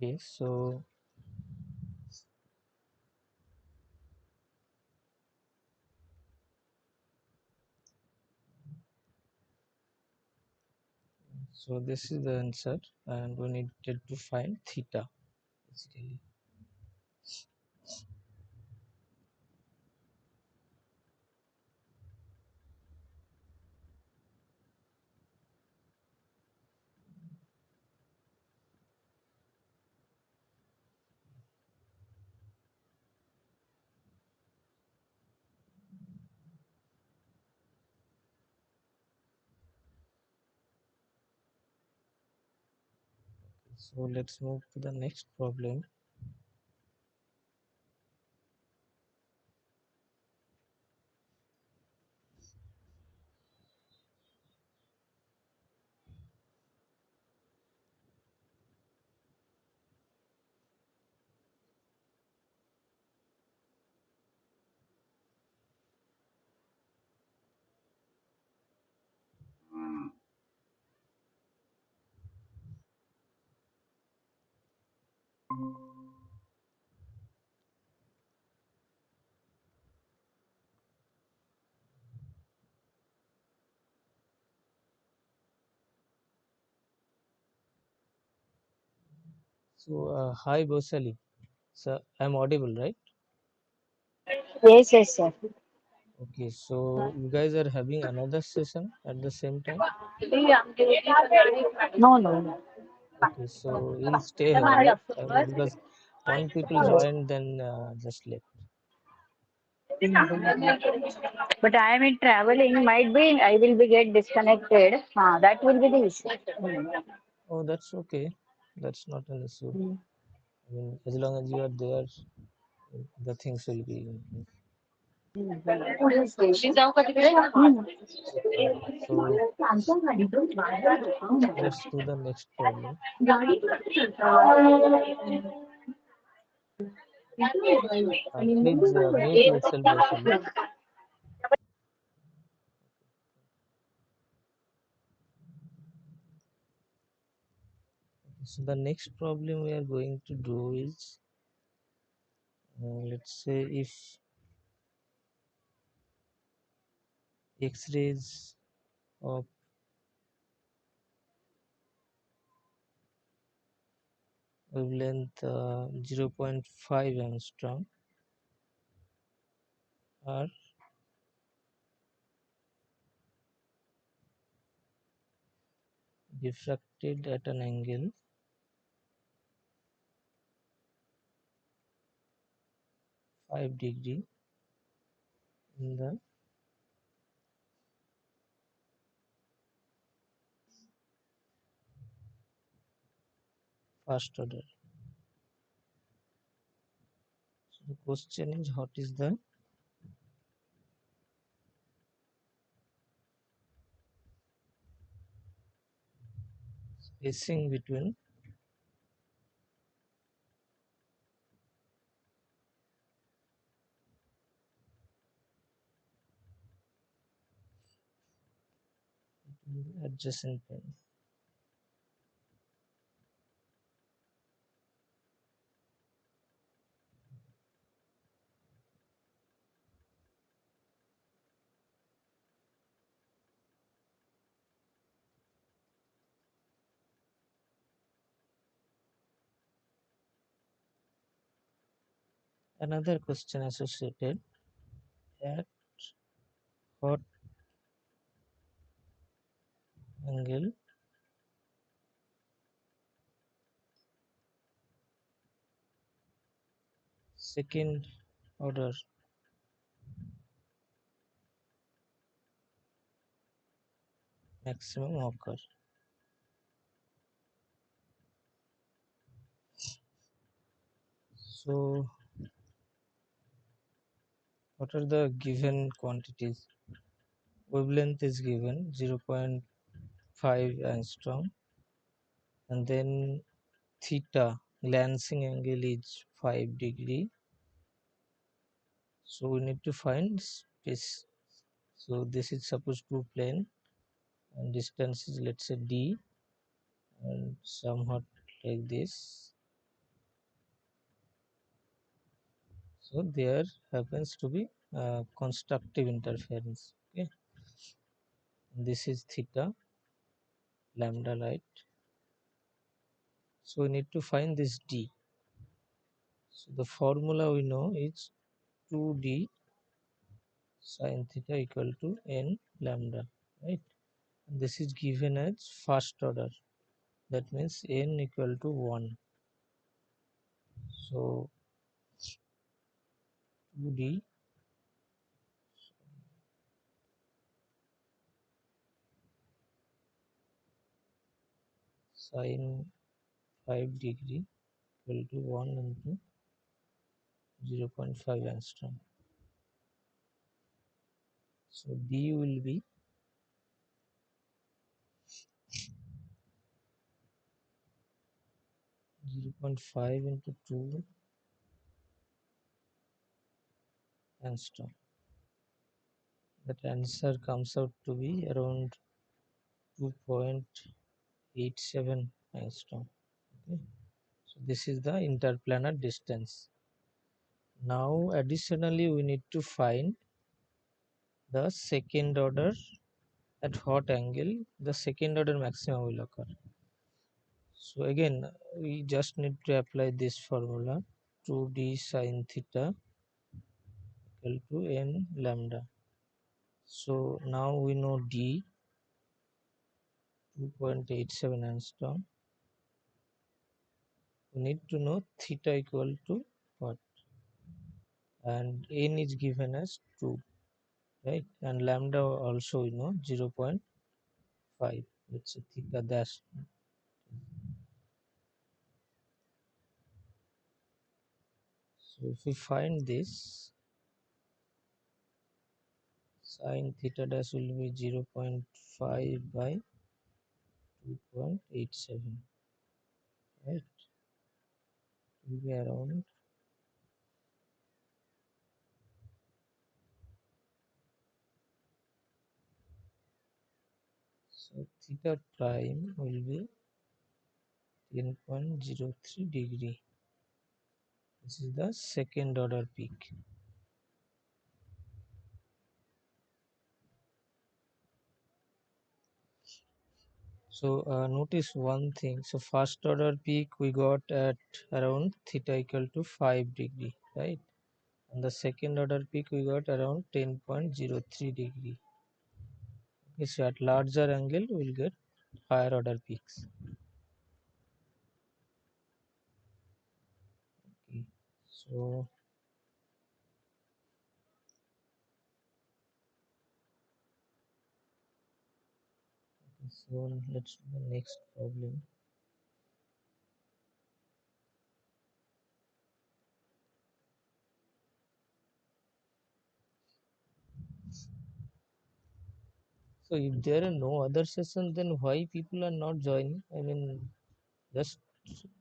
Okay, so this is the answer, and we needed to find theta basically. So let's move to the next problem. So hi Bosali, so I'm audible, right? Yes, yes, sir. Okay, so you guys are having another session at the same time. No, no, no. Okay, so you'll stay here, right? Because one people joined, then just left. But I am in traveling. Might be I will be get disconnected. That will be the issue. Oh, that's okay. That's not an issue. Hmm. I mean, as long as you are there, the things will be in place. Okay, so let's do the next problem. Please mute yourself, Vaishali. So the next problem we are going to do is, let's say if X-rays of wavelength 0.5 angstrom are diffracted at an angle 5 degree in the first order. So the question is, what is the spacing between adjacent plane? Another question associated, at what angle second order maximum occur? So what are the given quantities? Wavelength is given 0.5 angstrom, and then theta glancing angle is 5 degree. So we need to find space. So this is supposed to plane, and distance is, let's say, d, and somewhat like this. So there happens to be constructive interference. Okay, this is theta lambda, right? So we need to find this d. So the formula we know is 2d sin theta equal to n lambda, right? And this is given as first order. That means n equal to 1. So 2d sin 5 degree equal to 1 into 0.5 angstrom. So d will be 0.5 into 2 angstrom. That answer comes out to be around 2.87 angstrom. Okay. So this is the interplanar distance. Now additionally we need to find the second order, at what angle the second order maximum will occur. So again we just need to apply this formula, 2d sin theta equal to n lambda. So now we know d 2.87 angstrom. We need to know theta equal to what, and n is given as 2, right? And lambda also we know 0.5. Let's say theta dash. So if we find this, sin theta dash will be 0.5 by 2.87, right? It will be around, so theta prime will be 10.03 degree. This is the second order peak. So notice one thing. So first order peak we got at around theta equal to 5 degree, right? And the second order peak we got around 10.03 degree. Okay, so at larger angle we'll get higher order peaks. Okay, so let's do the next problem. So if there are no other sessions, then why people are not joining? I mean, just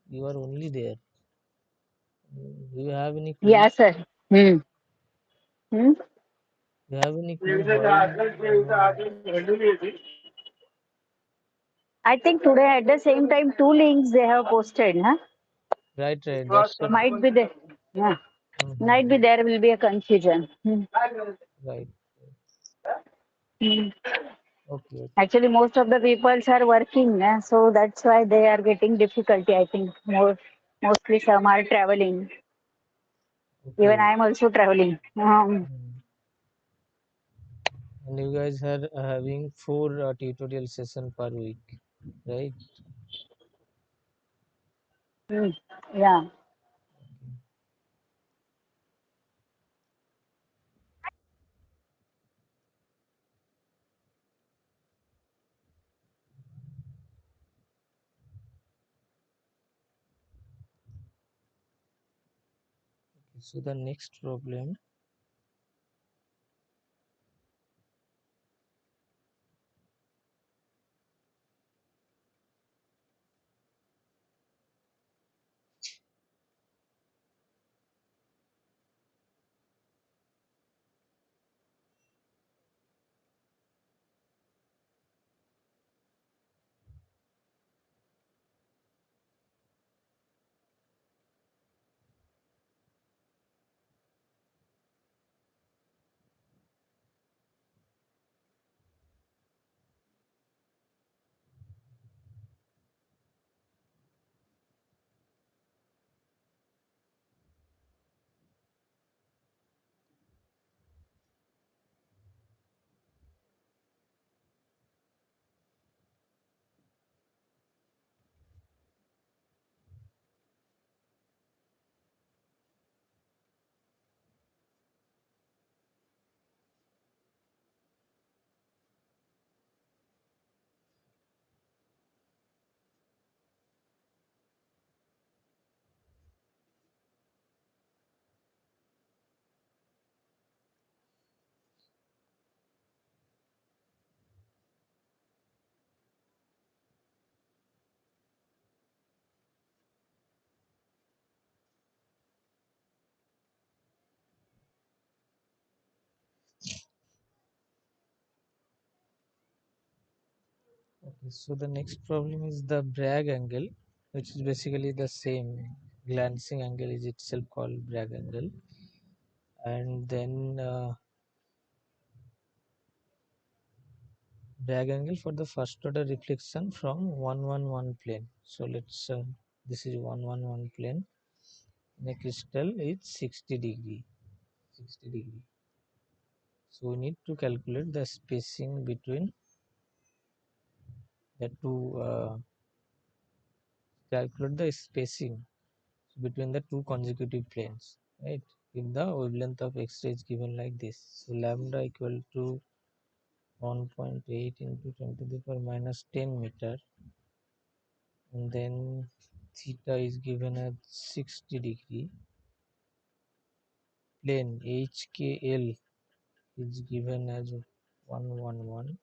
you are only there. Do you have any clue? Yeah, sir. Hmm. Hmm? Do you have any clue why? I mean, I think today at the same time two links they have posted, huh? right. That's what. Might be there. Yeah. Might be Mhm. there will be a confusion. Hmm. Right. Hmm. Okay. Actually, most of the peoples are working, so that's why they are getting difficulty. I think mostly some are traveling. Even Okay. I am also traveling. Mm. And you guys are having 4 tutorial session per week, right? Hmm. Yeah. So the next problem. Okay, so the next problem is the Bragg angle, which is basically the same. Glancing angle is itself called Bragg angle, and then Bragg angle for the first order reflection from 111 plane. So let's this is 111 plane. In a crystal, it's 60 degree. 60 degree. So we need to calculate the spacing between the two. Calculate the spacing between the two consecutive planes, right? If the wavelength of X-ray is given like this, so lambda equal to 1.8 into 10 to the power minus 10 meter, and then theta is given at 60 degree, plane HKL is given as 111,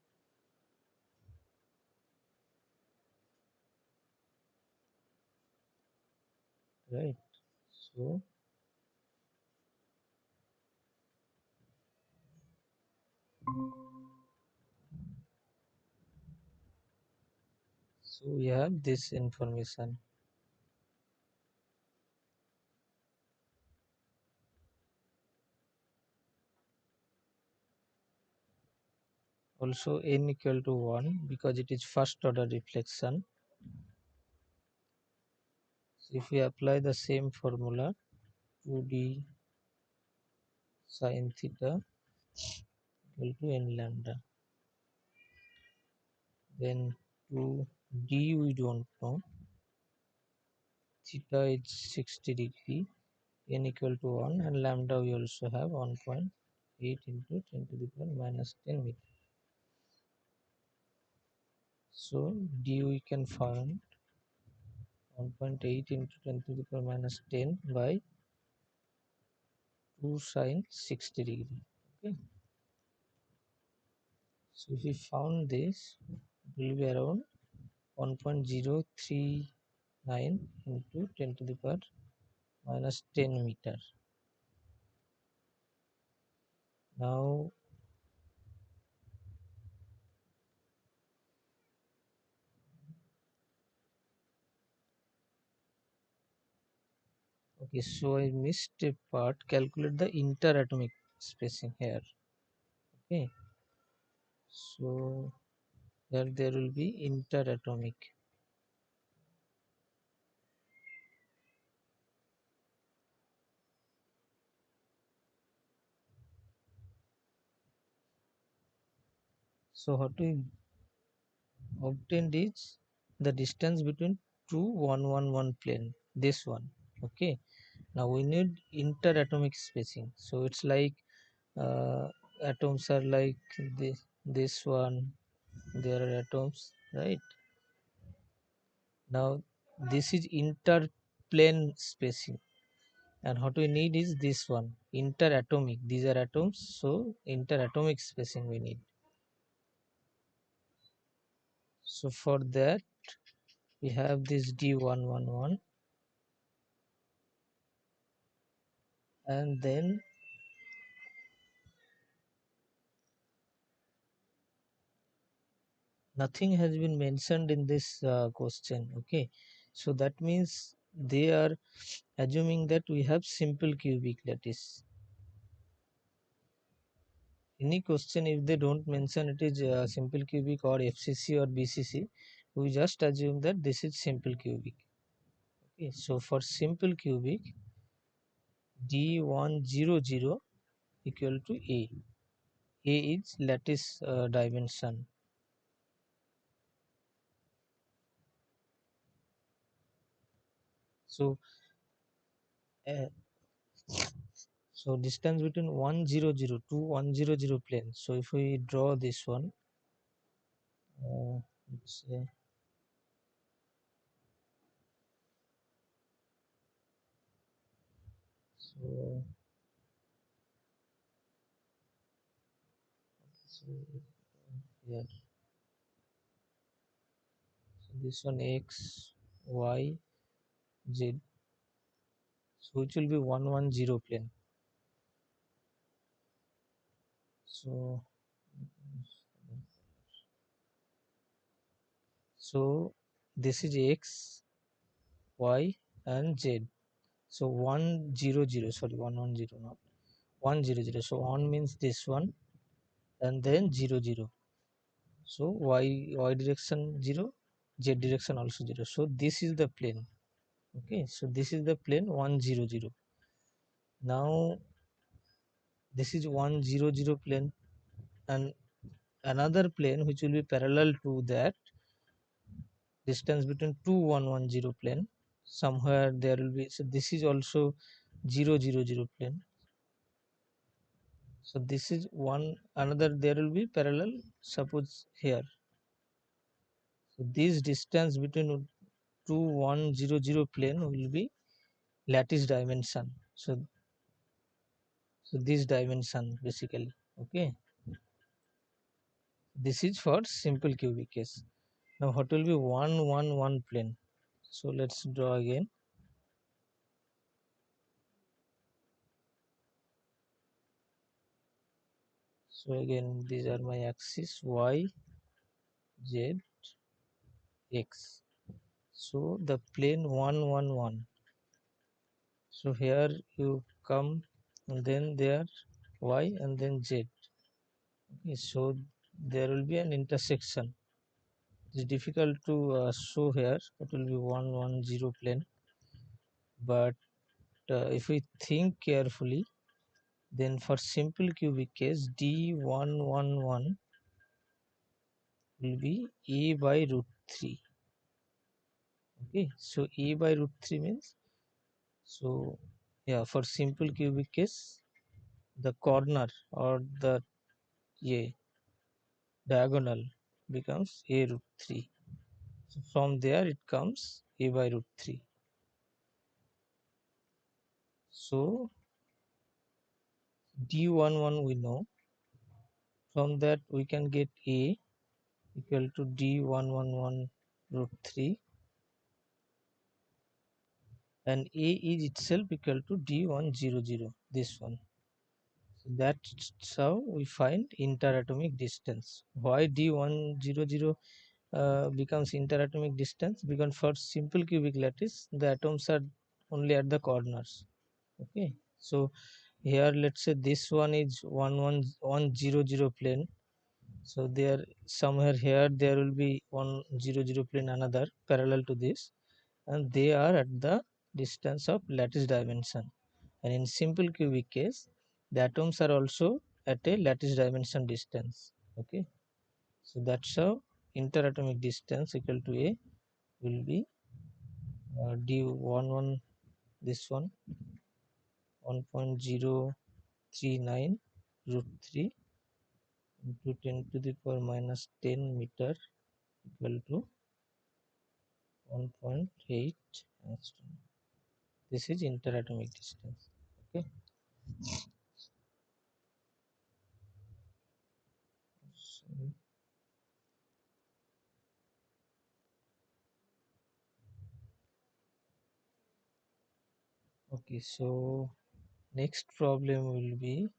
right? So we have this information. Also n equal to 1 because it is first order reflection. So if we apply the same formula, 2d sin theta equal to n lambda, then 2d we don't know, theta is 60 degree, n equal to 1, and lambda we also have 1.8 into 10 to the power minus 10 meter. So d we can find 1.8 into 10 to the power minus 10 by 2 sine 60 degree. Okay. So if we found this, it will be around 1.039 into 10 to the power minus 10 meter. Now, okay, so I missed a part. Calculate the interatomic spacing here. Okay, so here there will be interatomic. So how to obtain this? The distance between two 111 plane. This one. Okay. Now we need interatomic spacing. So it's like atoms are like this one. There are atoms, right? Now this is interplane spacing, and what we need is this one, interatomic. These are atoms, so interatomic spacing we need. So for that we have this D111, and then nothing has been mentioned in this question. Okay, so that means they are assuming that we have simple cubic lattice. Any question, if they don't mention it is simple cubic or FCC or BCC, we just assume that this is simple cubic. Okay, so for simple cubic, D100 equal to A. A is lattice dimension. So uh, distance between 100 to 100 plane. So if we draw this one, let's say, so, so here, so this one X, Y, Z. So it will be 110 plane. So So this is x, y and z. So 100, sorry, 110, not 100. So 1 means this one, and then 00. So y direction 0, z direction also 0. So this is the plane. Okay, so this is the plane 100. Now this is 100 plane, and another plane which will be parallel to that distance between 2110 plane, somewhere there will be. So this is also 000 plane. So this is one another, there will be parallel, suppose here. So this distance between 2100 plane will be lattice dimension. So this dimension basically. Okay, this is for simple cubic case. Now what will be 111 plane? So let's draw again. So again these are my axis y, z, x. So the plane 111. So here you come, and then there y and then z. Okay, so there will be an intersection. It's difficult to show here. It will be 110 plane, but if we think carefully, then for simple cubic case D111 will be a by root 3. Okay, so a by root 3 means, so yeah, for simple cubic case the corner or the a diagonal becomes a root 3. So from there it comes a by root 3. So D11 we know, from that we can get a equal to D111 root 3, and a is itself equal to D100, this one. So that's how we find interatomic distance. Why D100 becomes interatomic distance? Because for simple cubic lattice the atoms are only at the corners. Okay, so here let's say this one is 11100 plane. So there somewhere here there will be 100 plane another parallel to this, and they are at the distance of lattice dimension. And in simple cubic case the atoms are also at a lattice dimension distance. Okay, so that's how interatomic distance equal to a will be d11, this one 1.039 root 3 into 10 to the power minus 10 meter equal to 1.8 angstrom. This is interatomic distance. Okay, so, okay, so next problem will be,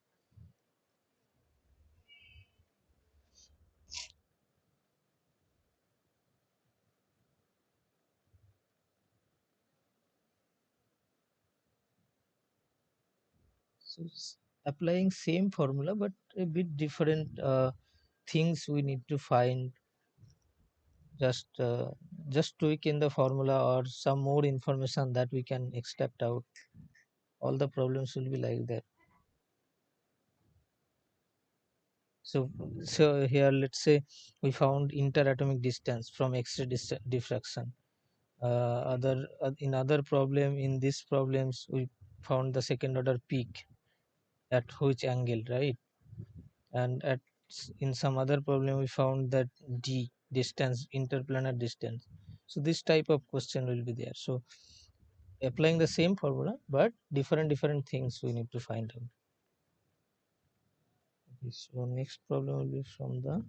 so applying same formula but a bit different things we need to find. Just tweak in the formula or some more information that we can extract out. All the problems will be like that. So here let's say we found interatomic distance from X-ray diffraction. In other problem, in these problems we found the second order peak at which angle, right? And in some other problem we found that d distance, interplanar distance. So this type of question will be there. So applying the same formula but different things we need to find out. Okay, so next problem will be from the,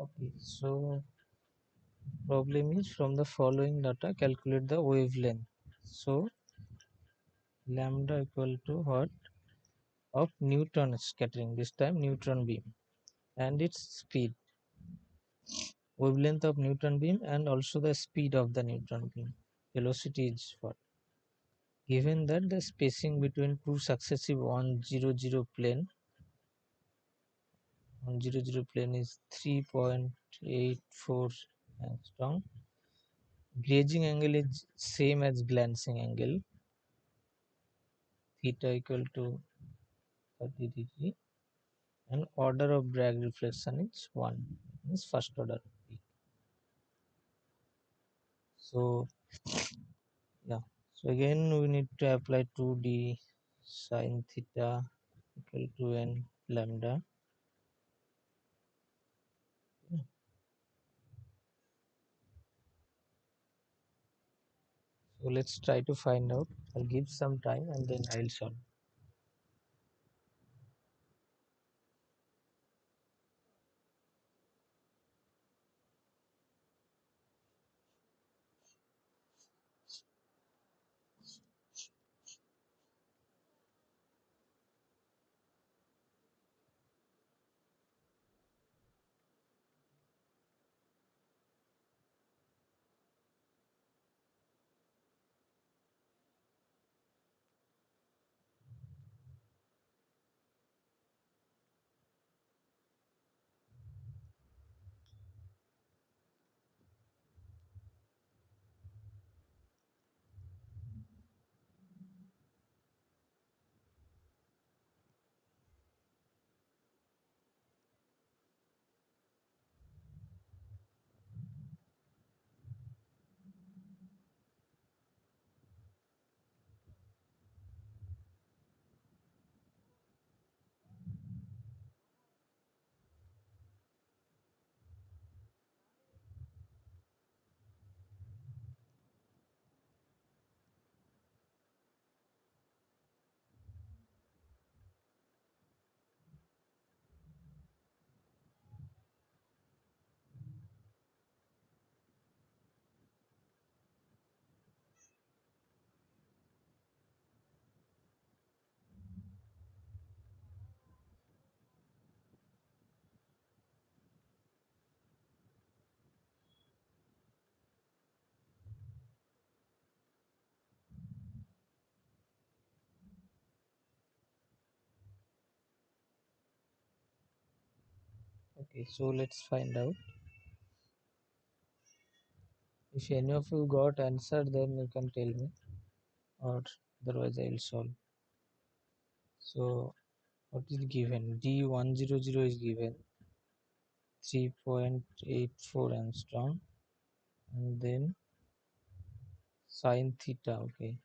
Okay, so problem is from the following data calculate the wavelength. So lambda equal to what of neutron scattering, this time neutron beam, and its speed, wavelength of neutron beam, and also the speed of the neutron beam. Velocity is what given that the spacing between two successive 100 plane 100 plane is 3.84 angstrom. Grazing angle is same as glancing angle, theta equal to 30 degree, and order of Bragg reflection is 1, means first order. So yeah, so again we need to apply 2d sine theta equal to n lambda. So let's try to find out. I'll give some time and then I'll solve. Okay, so let's find out. If any of you got answer, then you can tell me, or otherwise I'll solve. So what is given? D100 is given 3.84 angstrom, and then sine theta. Okay,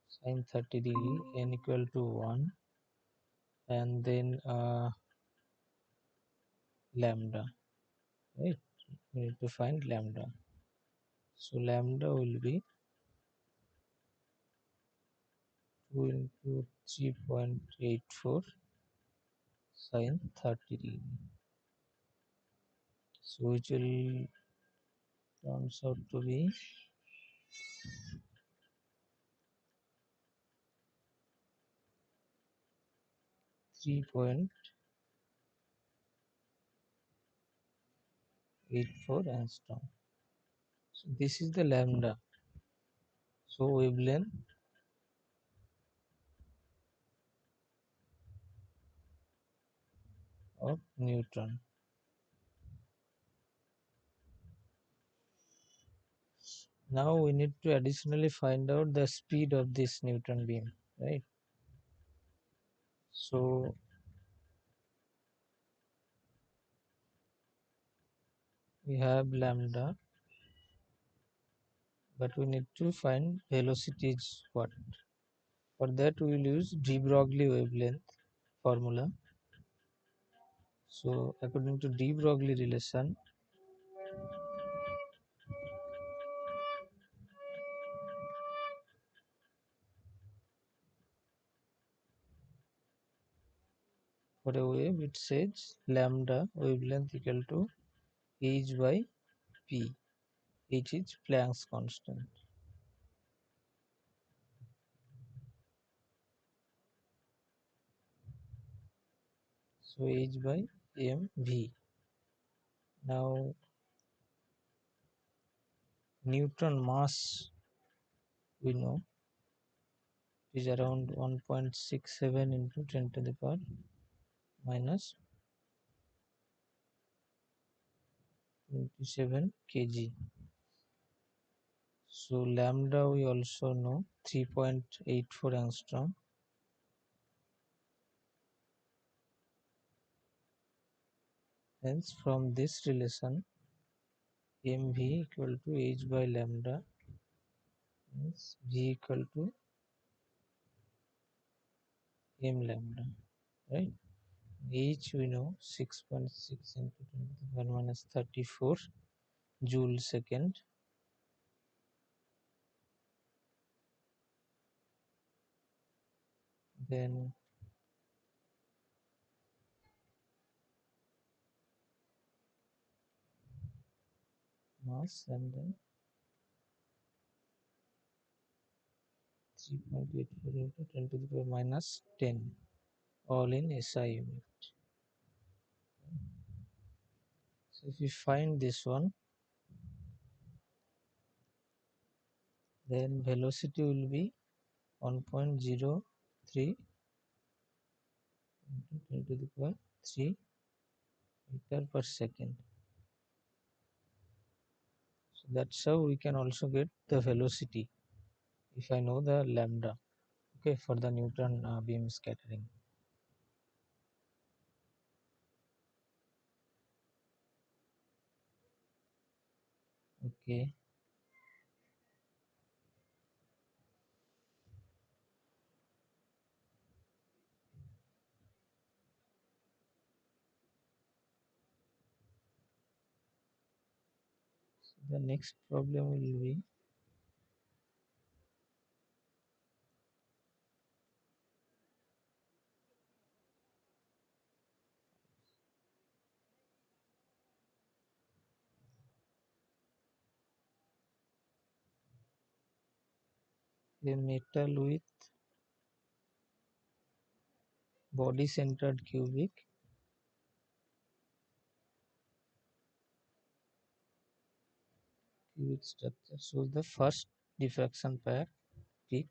sine 30 degree, n equal to 1, and then lambda, right? We need to find lambda. So lambda will be 2 into 3.84 sine 30 degree. So which will turns out to be 3.84 angstrom. So this is the lambda. So wavelength of neutron. Now we need to additionally find out the speed of this neutron beam, right? So we have lambda, but we need to find velocity is what. For that we will use de Broglie wavelength formula. So according to de Broglie relation, for a wave it says lambda wavelength equal to h by p. H is Planck's constant. So h by mv. Now neutron mass we know is around 1.67 into 10 to the power minus 27 kg. So lambda we also know 3.84 angstrom. Hence from this relation mv equal to h by lambda means v equal to m lambda, right? H we know 6.6 into 10 to the power minus 34 joule second. Then mass and then 3.84 into 10 to the power minus 10 all in SI unit. So if we find this one, then velocity will be 1.03 into 10 to the power 3 meter per second. So that's how we can also get the velocity if I know the lambda, okay, for the neutron beam scattering. Okay, so the next problem will be a metal with body centered cubic structure. So the first diffraction pair peak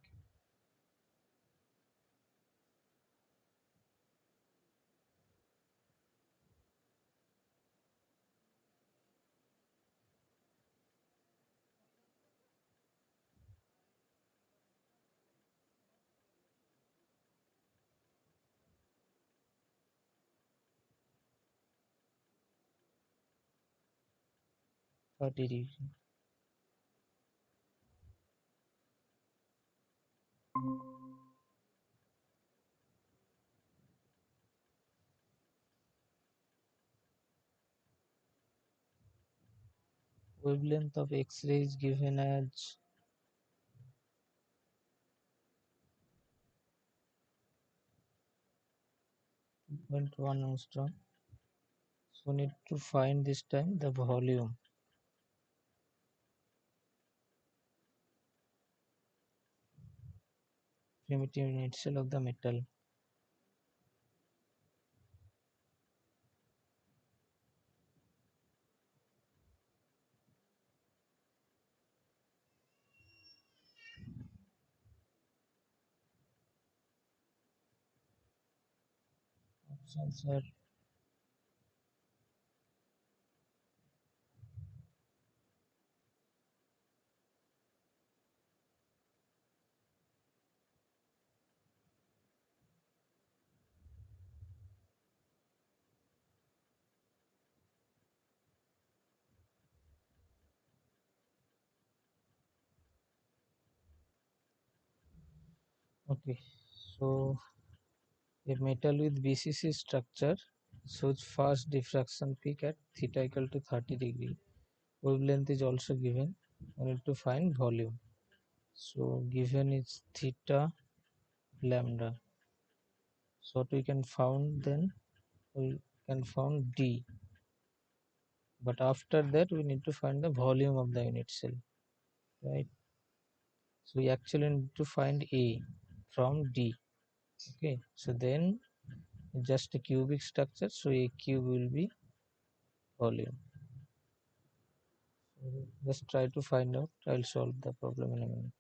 for derision. Wavelength of X-ray is given as 2.1 angstrom. So need to find this time the volume, primitive unit cell of the metal. Options are Okay, so a metal with BCC structure shows fast diffraction peak at theta equal to 30 degree. Wavelength is also given. We need to find volume. So given is theta lambda. So we can found then we can found D. But after that we need to find the volume of the unit cell, right? So we actually need to find A from D. Okay, so then just a cubic structure, so A cube will be volume. So just try to find out. I'll solve the problem in a minute.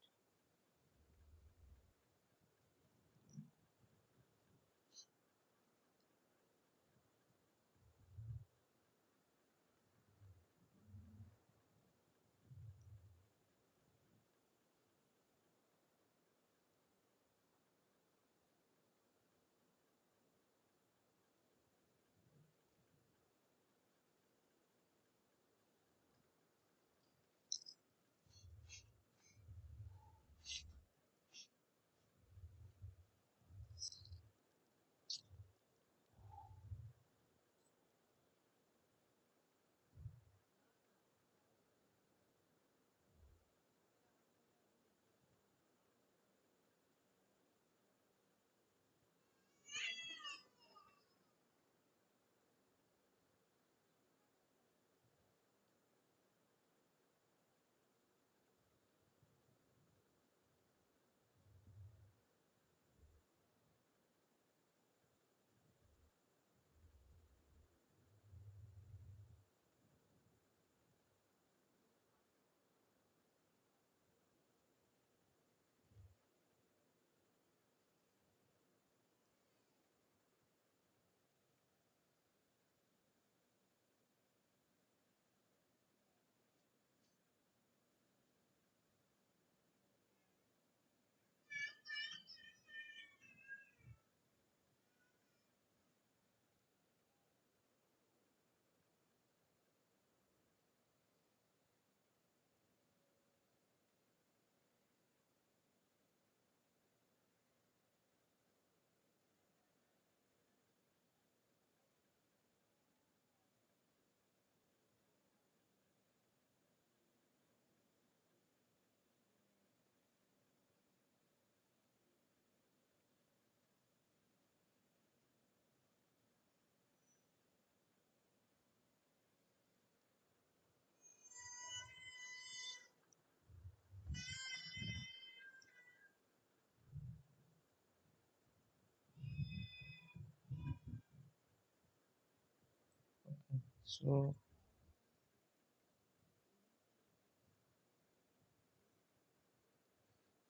So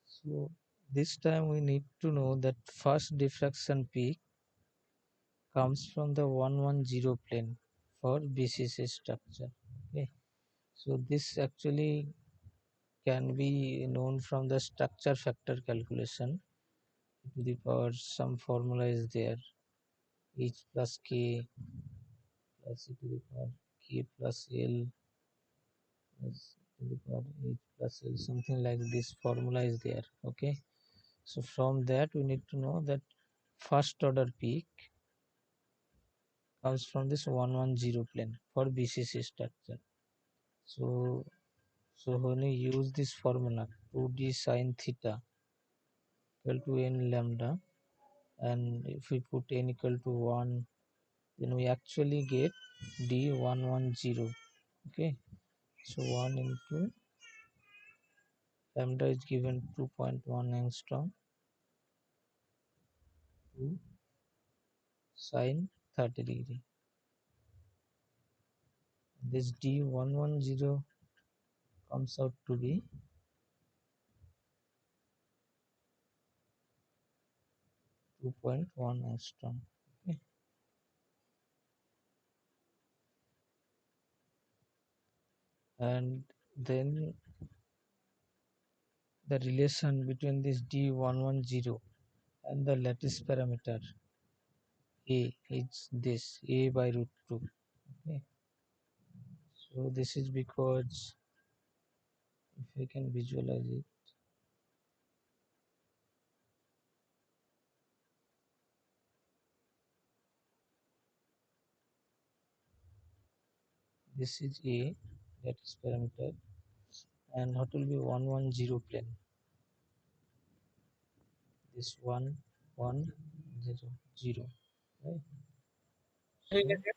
so this time we need to know that first diffraction peak comes from the 110 plane for BCC structure. Okay, so this actually can be known from the structure factor calculation. To the power some formula is there, h plus k plus e to the power k plus l plus to the power h plus l, something like this formula is there. Okay, so from that we need to know that first order peak comes from this 110 plane for BCC structure. So so when we use this formula 2d sine theta equal to n lambda, and if we put n equal to 1, then we actually get D110. Okay, so 1 into lambda is given 2.1 angstrom to sine 30 degree. This D110 comes out to be 2.1 angstrom. Okay, and then the relation between this D110 and the lattice parameter A is this A by root 2. Okay, so this is because if we can visualize it, This is A, that is parameter, and what will be 110 plane? This 1 1 0 0, right? হয়ে So গেছে।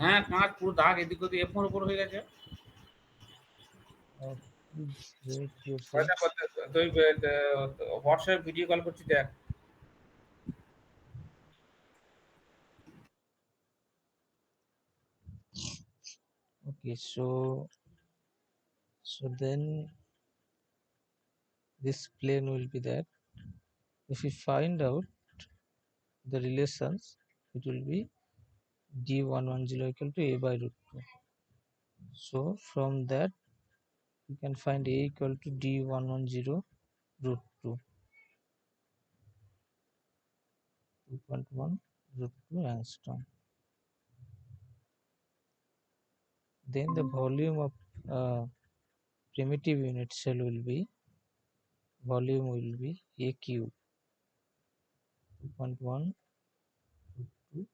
হ্যাঁ, ৫ পুরো দাগ এদিক ওদিক F4 উপর হয়ে গেছে। please wait yourself. কয়টা করতে তুই হোয়াটসঅ্যাপে ভিডিও কল করছি দেখ। Okay, so then this plane will be that. If we find out the relations, it will be d110 equal to a by root 2. So from that you can find a equal to d110 root 2, 2.1 root 2 angstrom. Then the volume of primitive unit cell will be a cube, 2.1 root 2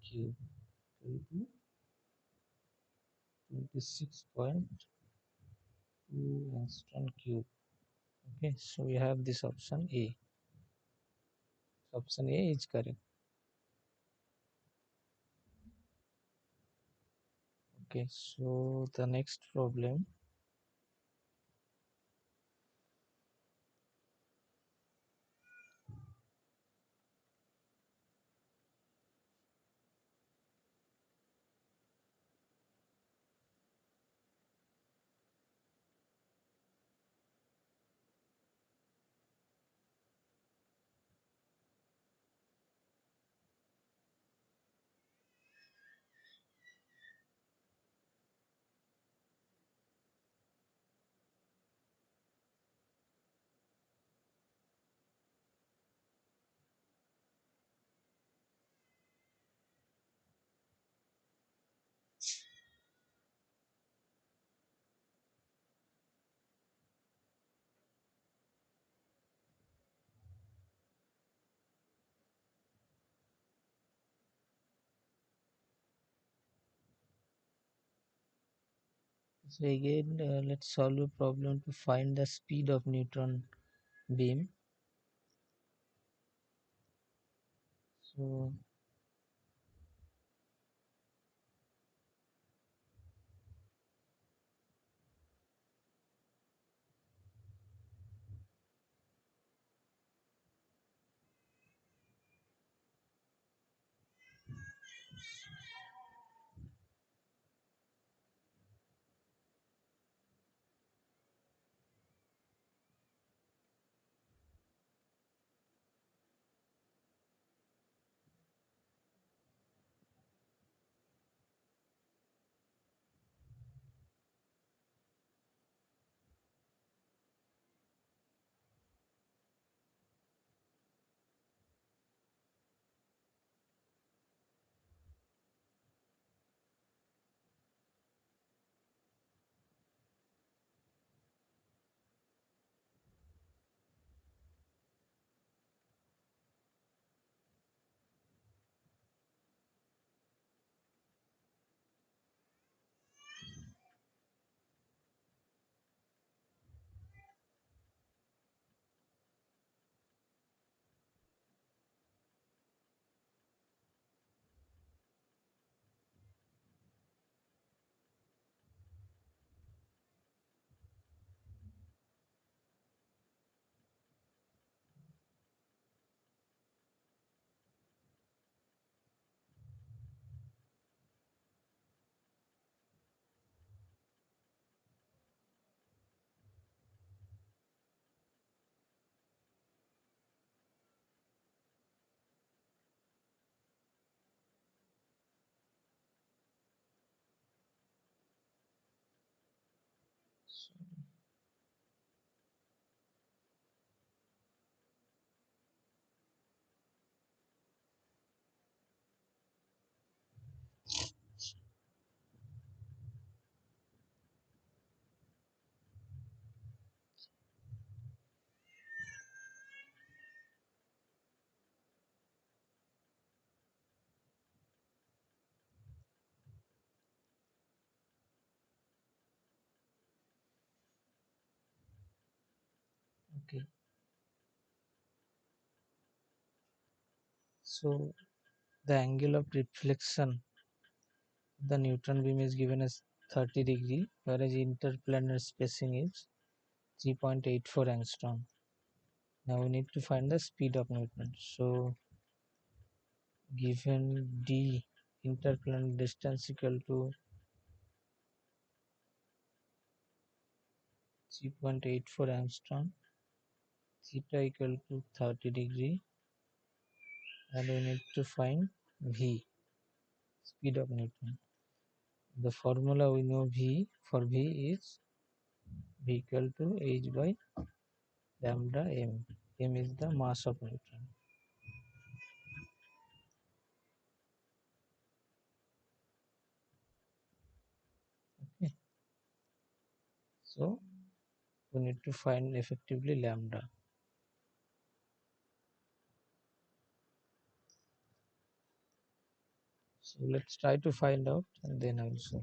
cube equal to 26.2 angstrom cube. Okay, so we have this option A. Option A is correct. Okay, so the next problem. So again, let's solve a problem to find the speed of neutron beam. So Okay, so the angle of reflection the neutron beam is given as 30 degree, whereas interplanar spacing is 3.84 angstrom. Now we need to find the speed of Newton. So given d interplanar distance equal to 3.84 angstrom, theta equal to 30 degree, and we need to find v, speed of Newton. The formula we know v for v is v equal to h by lambda m. M is the mass of Newton. Okay. So we need to find effectively lambda. So let's try to find out and then I will show.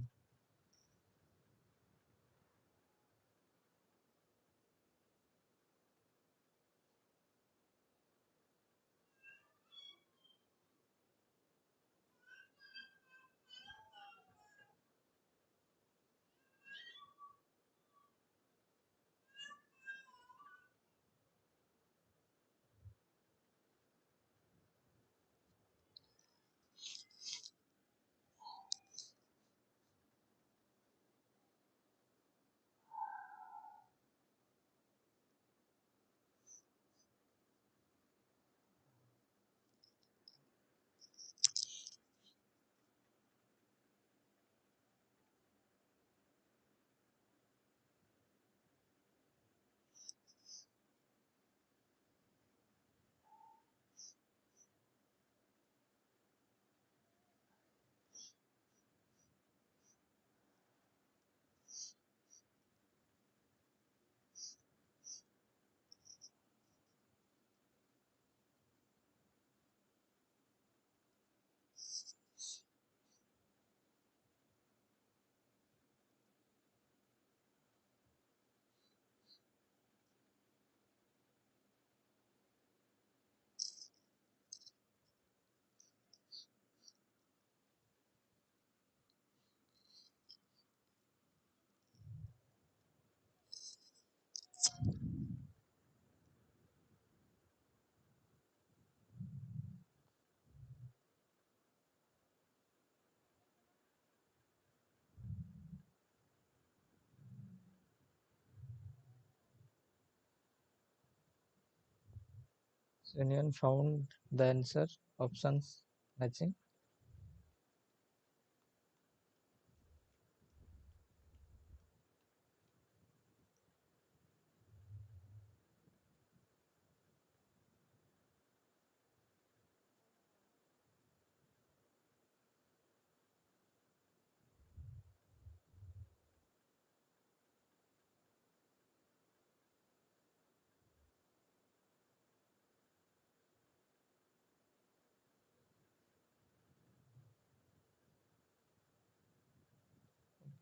So anyone found the answer? Options matching?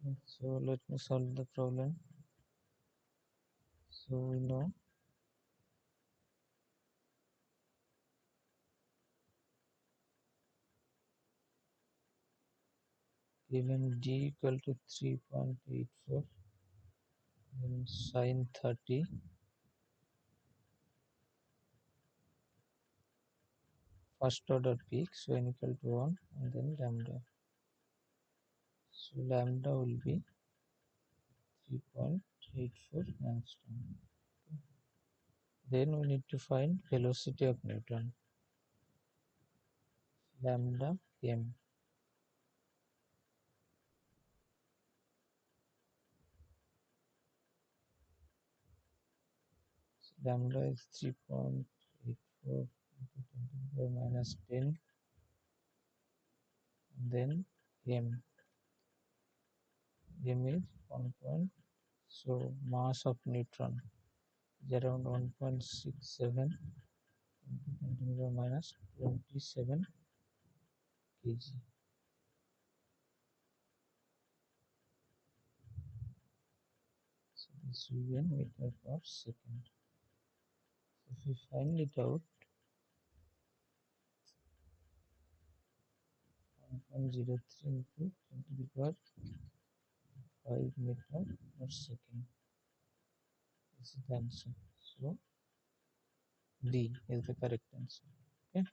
Okay, so let me solve the problem. So we know given d equal to 3.84, then sine 30 first order peak, so n equal to 1, and then lambda. So lambda will be 3.84 angstrom. Then we need to find velocity of Newton, lambda m. So lambda is 3.84 into 10 minus 10, and then m. M is 1 point. So mass of neutron is around 1.67 into 10 minus 27 kg. So this will be in meter per second. If we find it out, 1.03 into 10 to the power 5 meter per second. This is the answer. So D is the correct answer. Okay.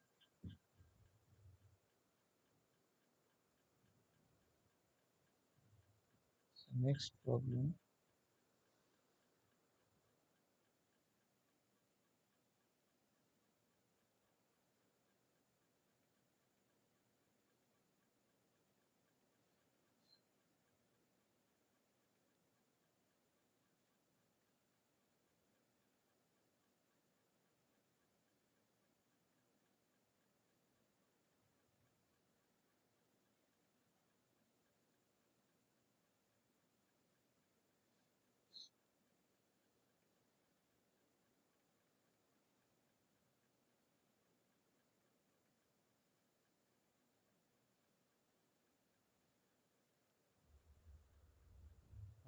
So next problem.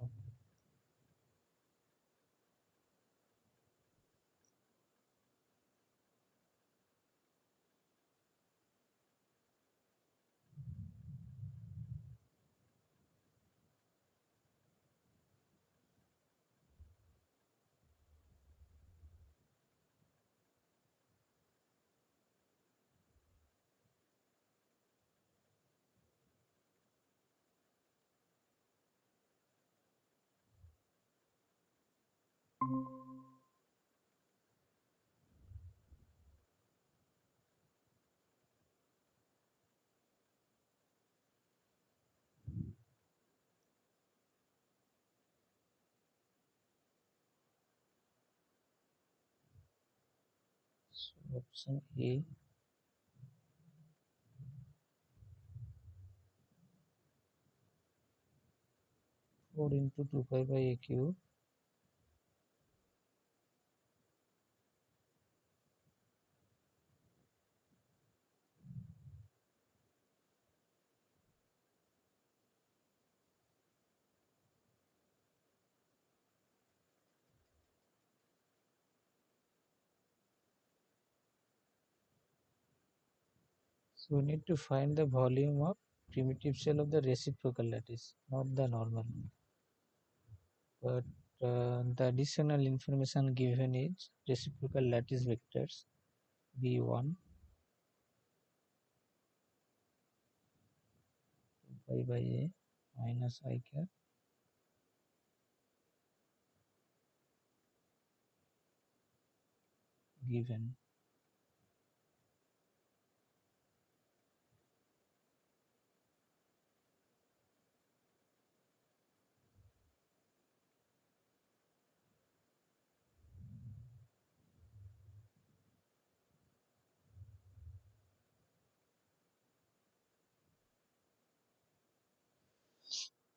Okay. So option A, 4 into 2 pi by a cube. So we need to find the volume of primitive shell of the reciprocal lattice, not the normal. But the additional information given is reciprocal lattice vectors V1 pi by a minus I cap given.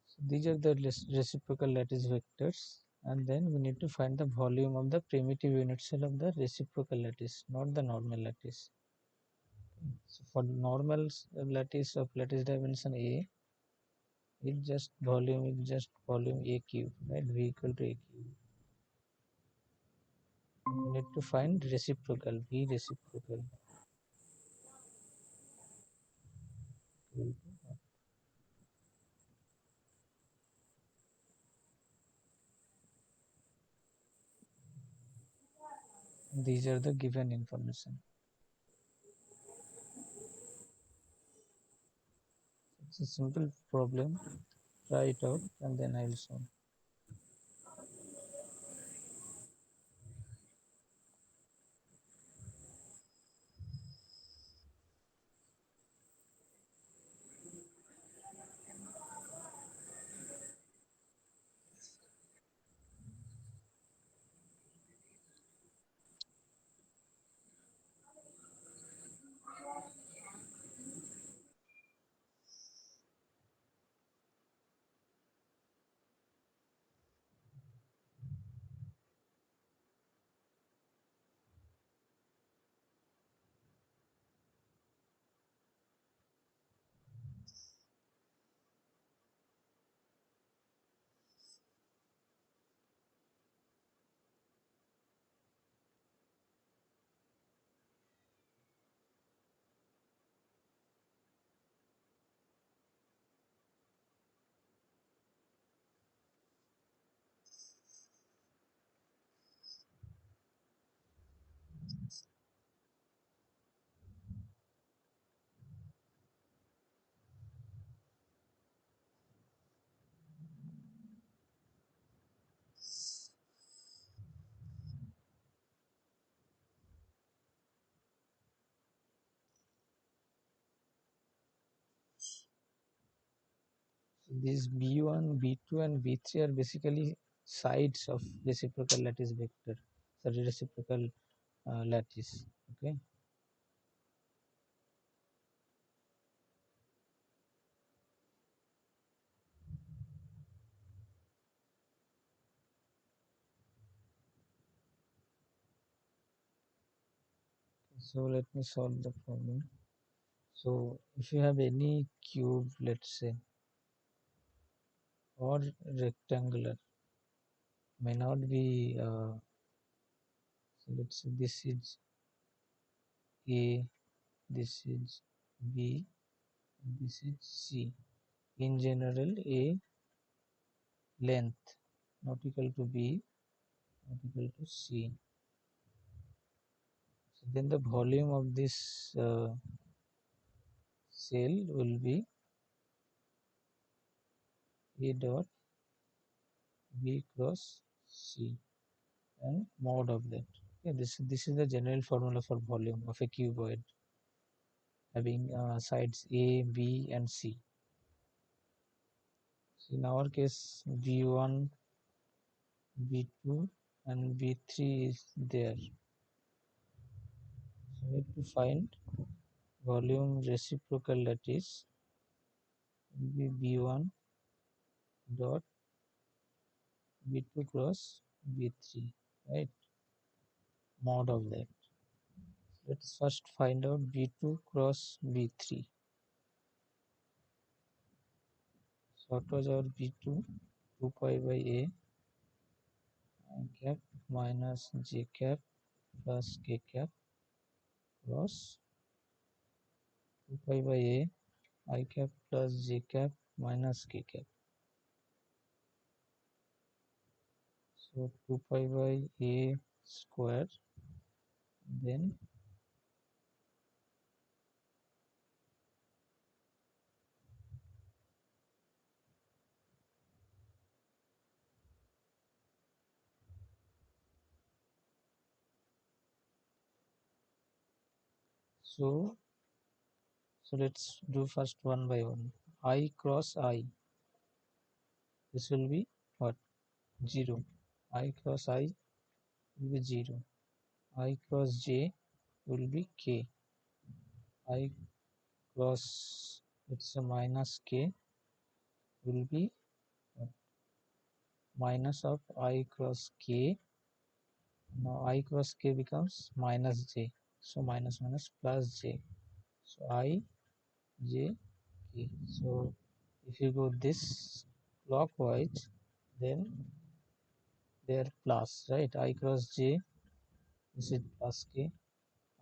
So these are the reciprocal lattice vectors, and then we need to find the volume of the primitive unit cell of the reciprocal lattice, not the normal lattice. So for normal lattice of lattice dimension A, it's just volume A cube, right? V equal to A cube. We need to find reciprocal, V reciprocal. These are the given information. It's a simple problem. Try it out and then I will solve. These B1, B2 and B3 are basically sides of reciprocal lattice vector, sorry, reciprocal lattice. Okay. So let me solve the problem. So if you have any cube, let's say, or rectangular, may not be, so let's say this is A, this is B, this is C. In general, A length not equal to B, not equal to C. So then the volume of this cell will be A dot B cross C and mod of that. Okay, this is the general formula for volume of a cuboid having sides A, B, and C. So in our case, B1, B2, and B3 is there. So we need to find volume reciprocal lattice will be B1 dot B2 cross B3, right? Mod of that. Let's first find out B2 cross B3. So what was our B2? 2 pi by A I cap minus J cap plus K cap cross 2 pi by A I cap plus J cap minus K cap. So 2 pi by A square, then so let's do first one by one. I cross I, this will be what? 0. I cross I will be 0. I cross J will be K. I cross, it's a minus K will be what? Minus of I cross K. Now I cross K becomes minus J. So minus minus plus J. So I J K. So if you go this clockwise, then they are plus, right? I cross J, this is plus K.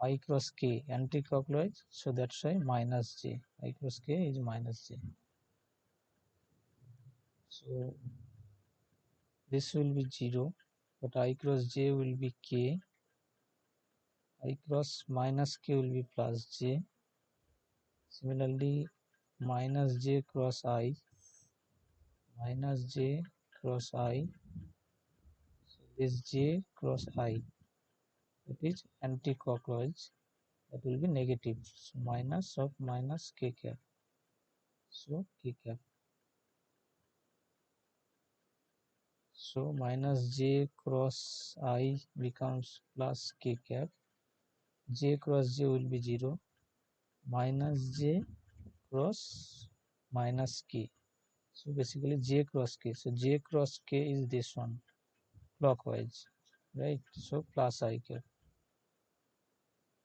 I cross K anti-clockwise, so that's why minus J. I cross K is minus J. So this will be 0, but I cross J will be K. I cross minus K will be plus J. Similarly, minus J cross I, minus J cross I. So this J cross I, that is anti-clockwise, that will be negative. So minus of minus K cap. So K cap. So minus J cross I becomes plus K cap. J cross J will be 0. Minus J cross minus K. So basically J cross K. So J cross K is this one, clockwise, right? So plus I cap.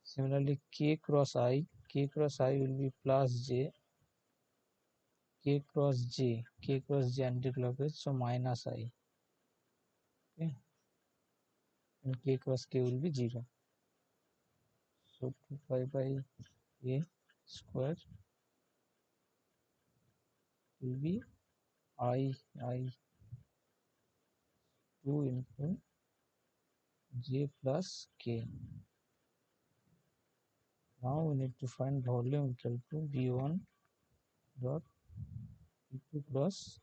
Similarly K cross I will be plus J. K cross J anti-clockwise, so minus I. Okay, and K cross K will be 0. So 2 pi by A square will be I 2 into J plus K. Now we need to find volume equal to B1 dot B2 cross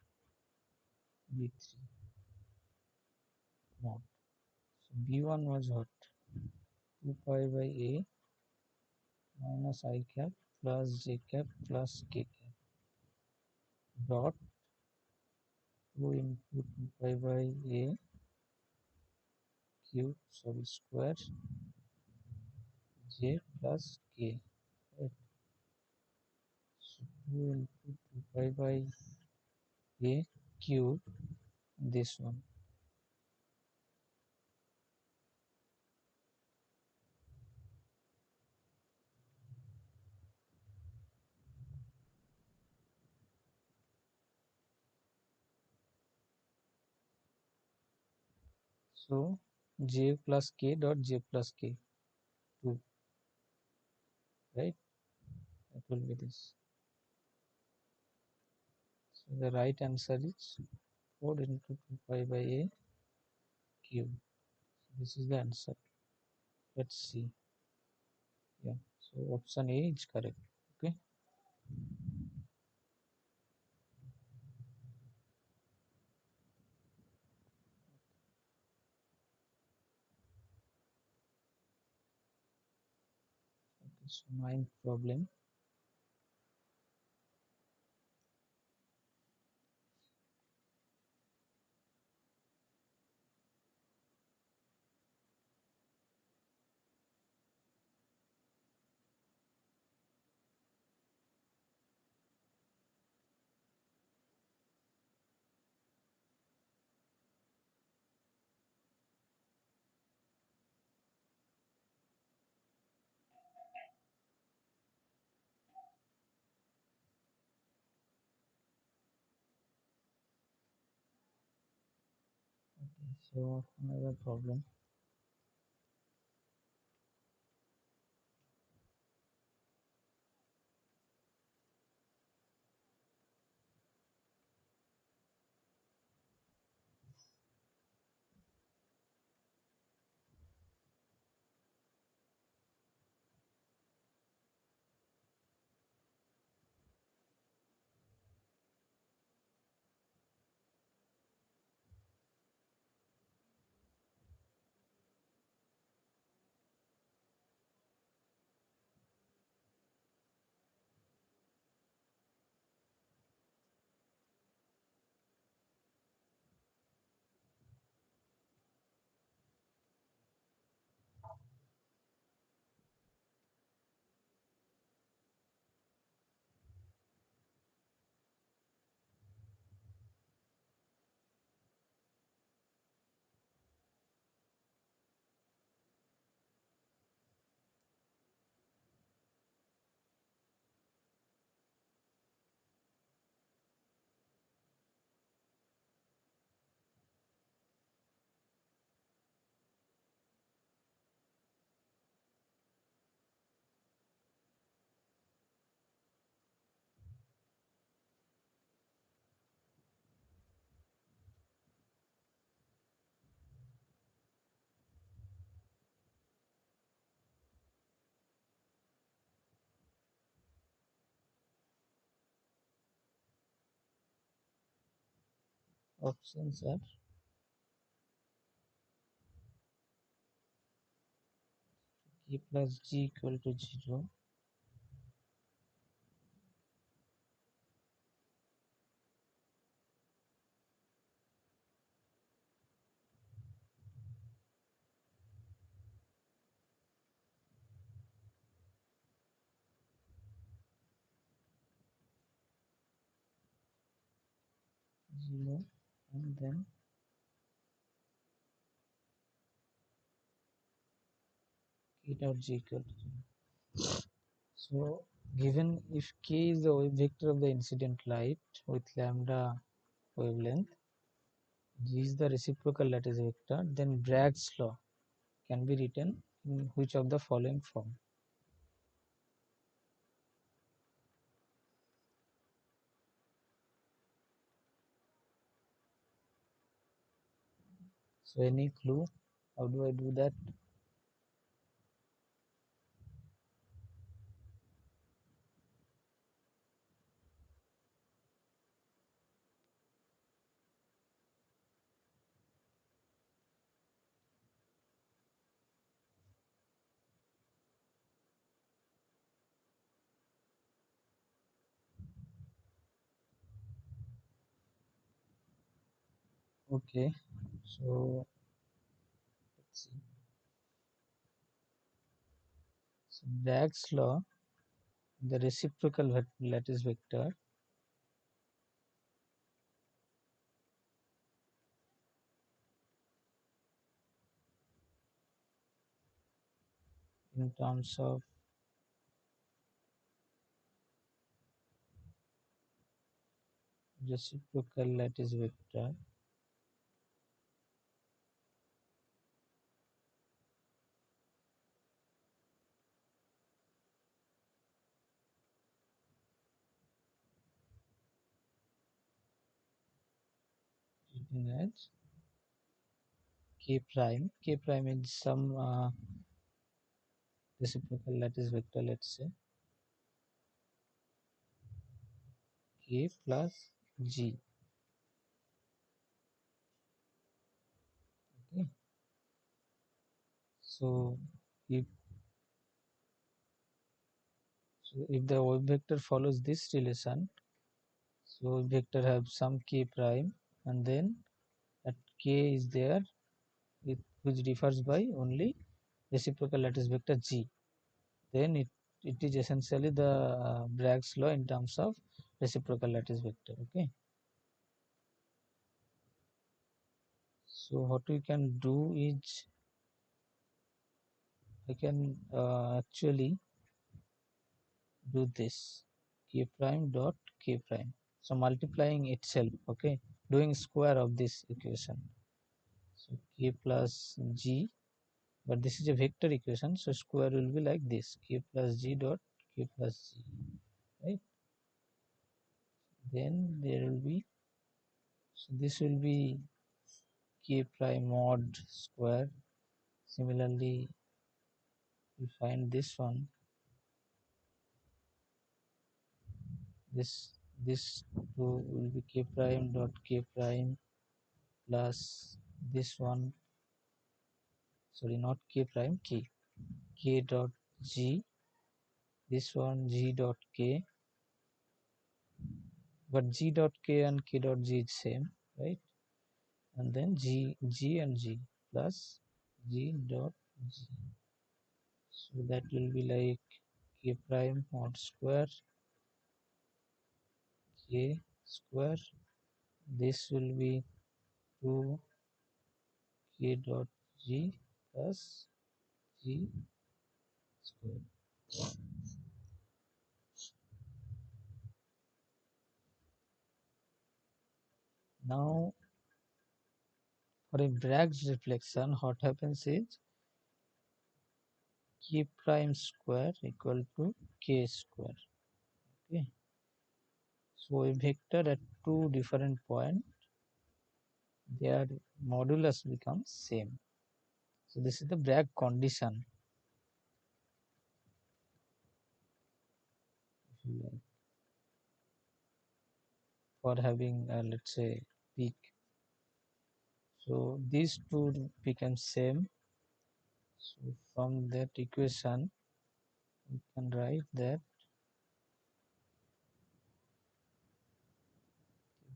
B3 mod. So B1 was what? 2 pi by A minus I cap plus J cap plus K cap dot 2 into 2 pi by a cube, sorry, square j plus k, right? So 2 into 2 pi by a cube, this one. So j plus k dot j plus k 2, right? That will be this. So the right answer is 4 into 2 pi by a cube. So this is the answer. Let's see. Yeah, so option A is correct. Okay. Okay, so ninth problem. Okay, so another problem. Options are k plus g equal to 0, 0, and then k dot g equal to 0. So given if k is the vector of the incident light with lambda wavelength, g is the reciprocal lattice vector, then Bragg's law can be written in which of the following form? So any clue? How do I do that? Okay, so let's see. So Bragg's law, the reciprocal lattice vector in terms of reciprocal lattice vector written as k prime. K prime is some reciprocal lattice vector, let's say k plus g. Okay, so if if the wave vector follows this relation, so vector have some k prime, and then that k is there, which differs by only reciprocal lattice vector g. Then it is essentially the Bragg's law in terms of reciprocal lattice vector. Okay, so what we can do is I can actually do this k prime dot k prime. So multiplying itself, okay, doing square of this equation. So k plus g, but this is a vector equation, so square will be like this, k plus g dot k plus g, right? Then there will be, so this will be k prime mod square. Similarly, we find this one, this 2 will be k prime dot k prime plus this one, sorry, not k prime, k dot g, this one g dot k, but g dot k and k dot g is same, right? And then g and g plus g dot g. So that will be like k prime mod square k square. This will be 2 k dot g plus g square. Now for a Bragg's reflection, what happens is k prime square equal to k square. Okay, so a vector at two different points, their modulus becomes same. So this is the Bragg condition, if you like, for having let's say peak. So these two become same. So from that equation we can write that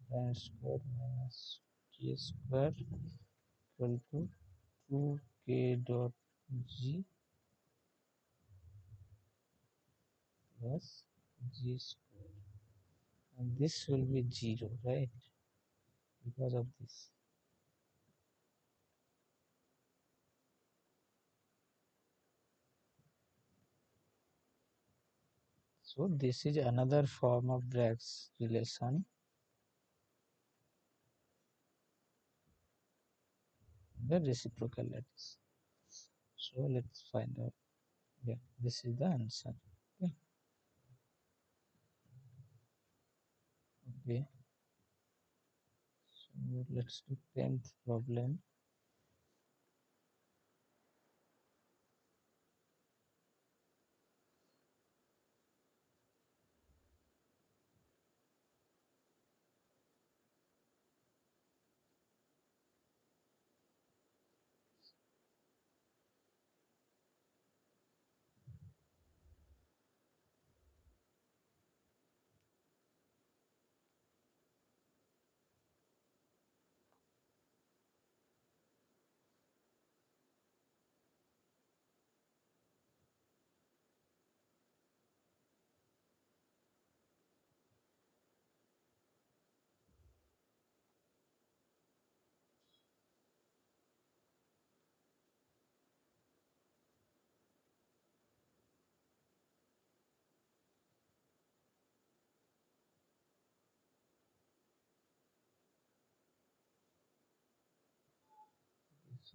prime square minus k square equal to 2k dot g plus g square, and this will be 0, right, because of this. So this is another form of Bragg's relation, the reciprocal lattice. So let's find out. Yeah, this is the answer. Okay, okay. So let's do 10th problem.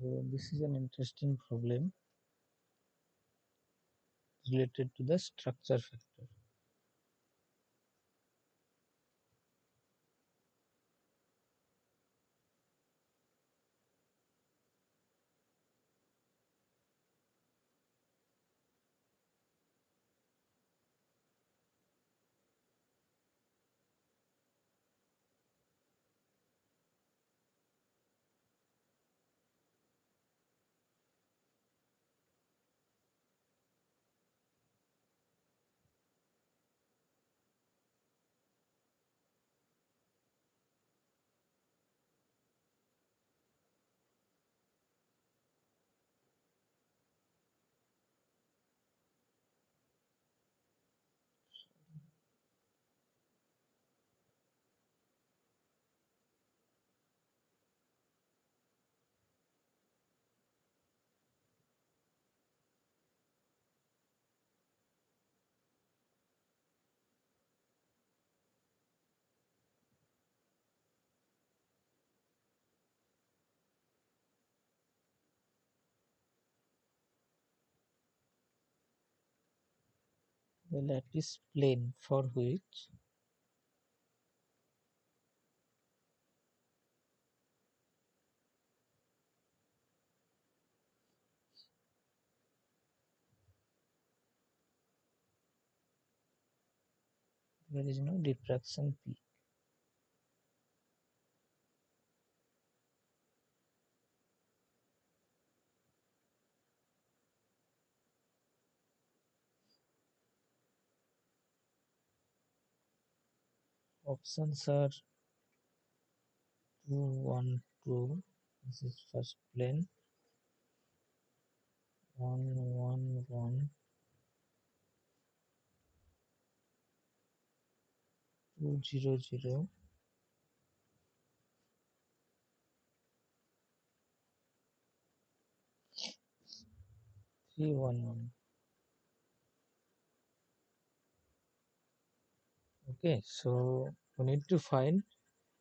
So this is an interesting problem related to the structure factor. The lattice plane for which there is no diffraction peak. Options are 2, 1, 2. This is first plane. 1, 1, 1, 2, 0, 0, 3, 1, 1. Okay, so we need to find.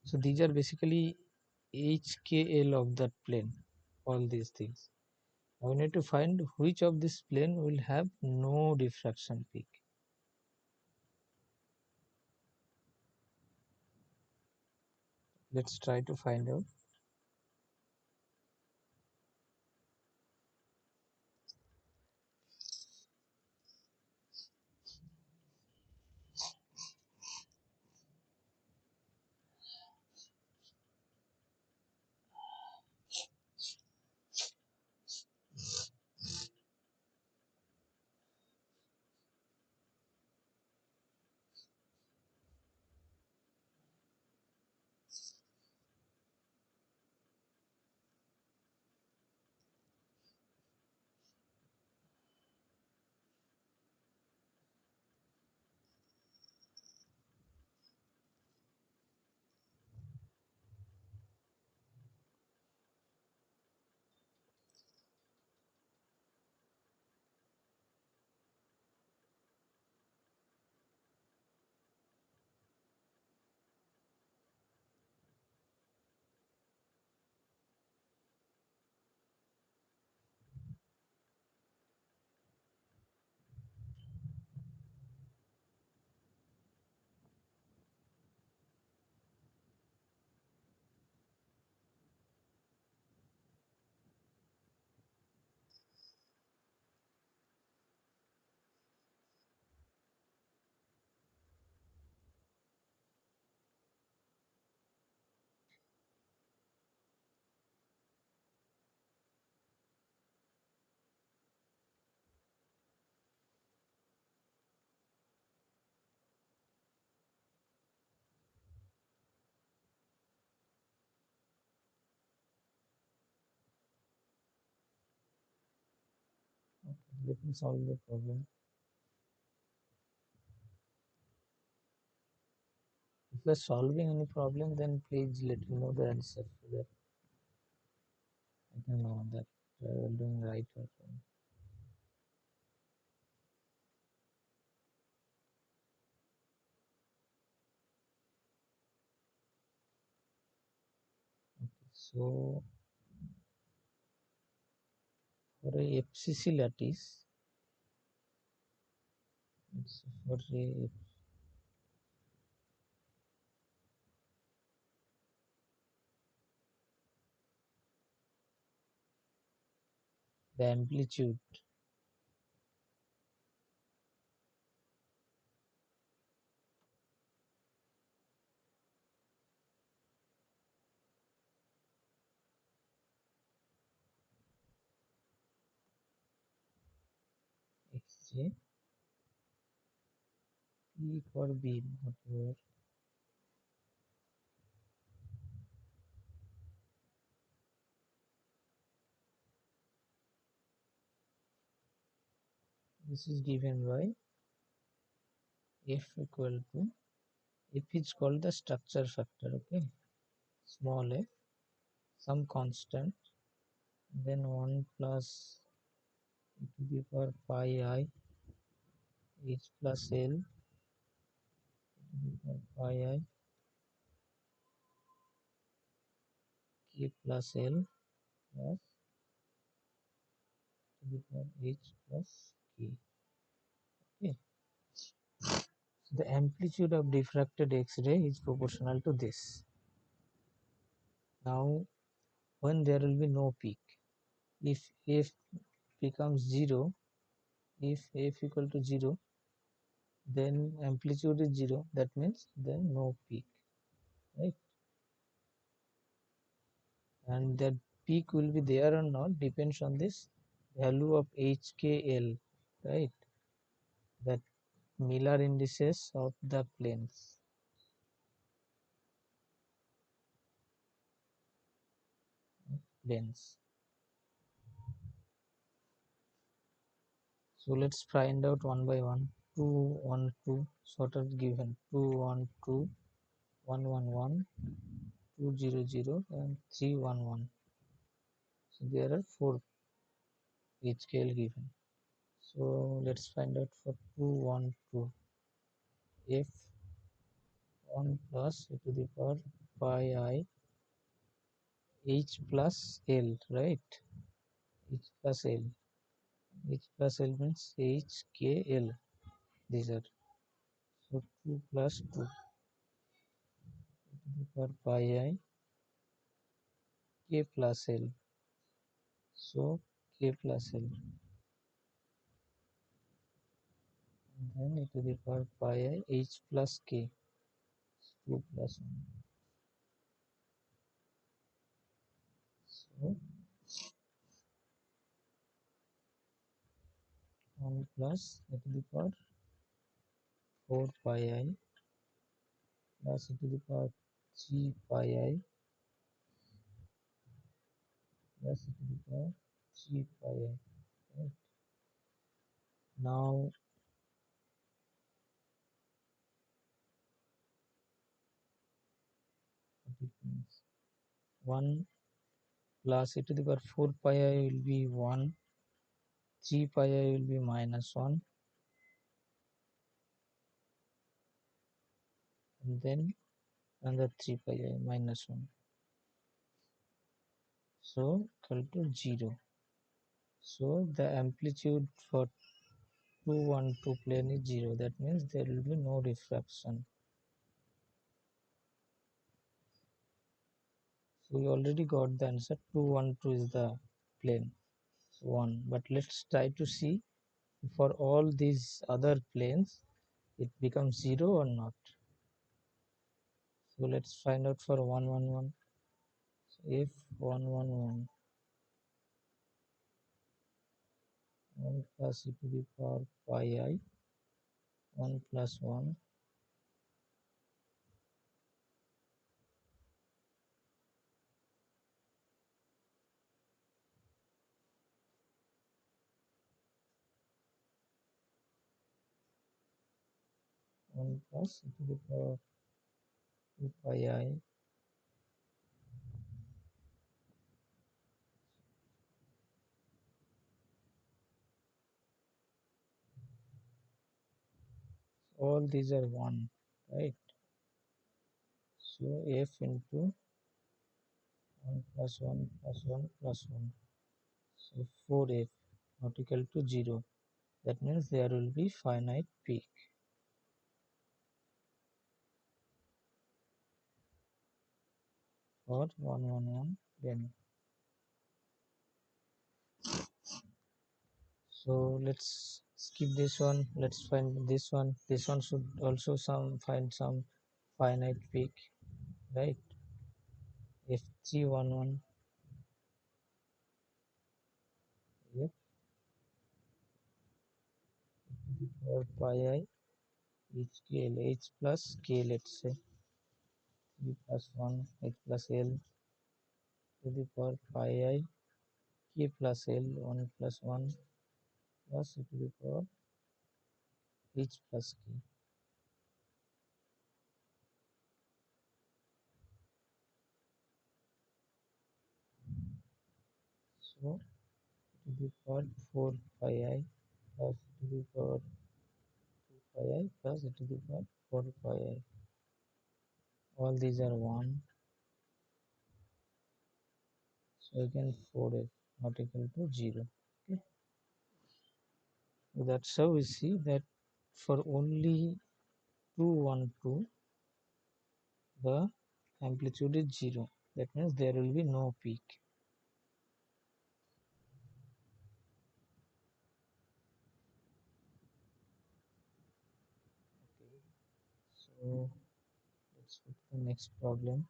So these are basically HKL of that plane. All these things. We need to find which of this plane will have no diffraction peak. Let's try to find out. Let me solve the problem. If you are solving any problem, then please let me know the answer so that I can know that you are doing right or wrong. Okay, so for a FCC lattice, it's for a the amplitude xj peak or beam, whatever. This is given by f equal to, f is called the structure factor, okay, small f, some constant, then 1 plus e to the power pi I h plus l to the power pi I k plus l plus to the power h plus k. Okay. So the amplitude of diffracted X-ray is proportional to this. Now, when there will be no peak, if f becomes 0, if f equal to 0, then amplitude is 0, that means then no peak, right? And that peak will be there or not depends on this value of HKL, right? That Miller indices of the planes. So let's find out one by one. 2, 1, 2, sort of given 2, 1, 2, 1, 1, 1, 2, 0, 0, and 3, 1, 1. So there are 4 HKL given. So let's find out for 2, 1, 2. F 1 plus e to the power pi I h plus L, right? H plus L. H plus L means HKL. These are. So 2 plus 2 e to the power pi I k plus L. So k plus L. And then e to the power pi I h plus k. 2 plus 1. So 1 plus e to the power 4 pi I plus e to the power 3 pi I plus e to the power 3 pi I. Right? Now what it means, 1 plus e to the power 4 pi I will be 1, 3 pi I will be minus 1, and then another 3 pi I minus 1. So equal to 0. So the amplitude for 212 plane is 0. That means there will be no refraction. So we already got the answer. 212 is the plane. So 1. But let's try to see for all these other planes it becomes 0 or not. So let's find out for 111. So if 111 1 plus e to the power pi I 1 plus 1 1 plus e to the power 2 pi I all these are 1, right? So f into 1 plus 1 plus 1 plus 1. So 4f not equal to 0. That means there will be finite peak. For 111 plane. So let's skip this one. Let's find this one. This one should also find some finite peak, right? FG11, yep, or pi I h plus k, let's say 3 plus 1 h plus l to the power pi I k plus l 1 plus 1 plus e to the power h plus k. So to the power 4 pi I plus to the power 2 pi I plus e to the power 4 pi I. All these are 1. So again 4f not equal to 0. Okay. So that's how we see that for only 212 the amplitude is 0. That means there will be no peak. Okay. So let's go to the next problem.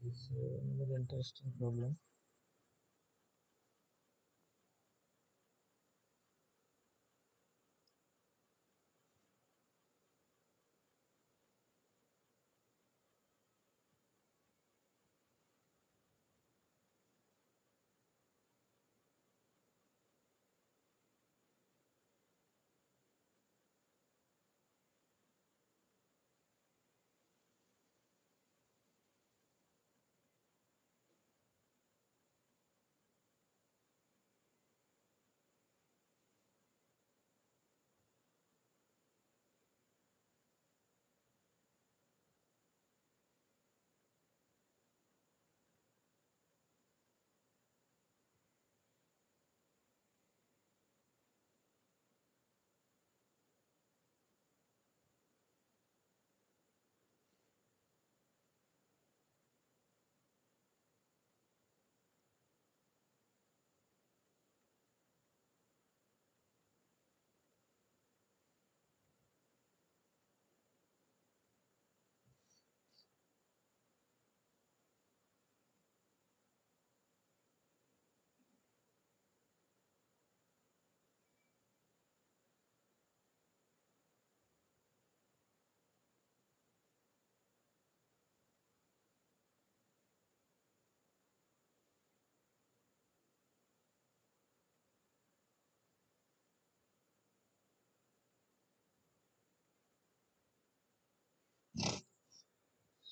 Okay, so another interesting problem.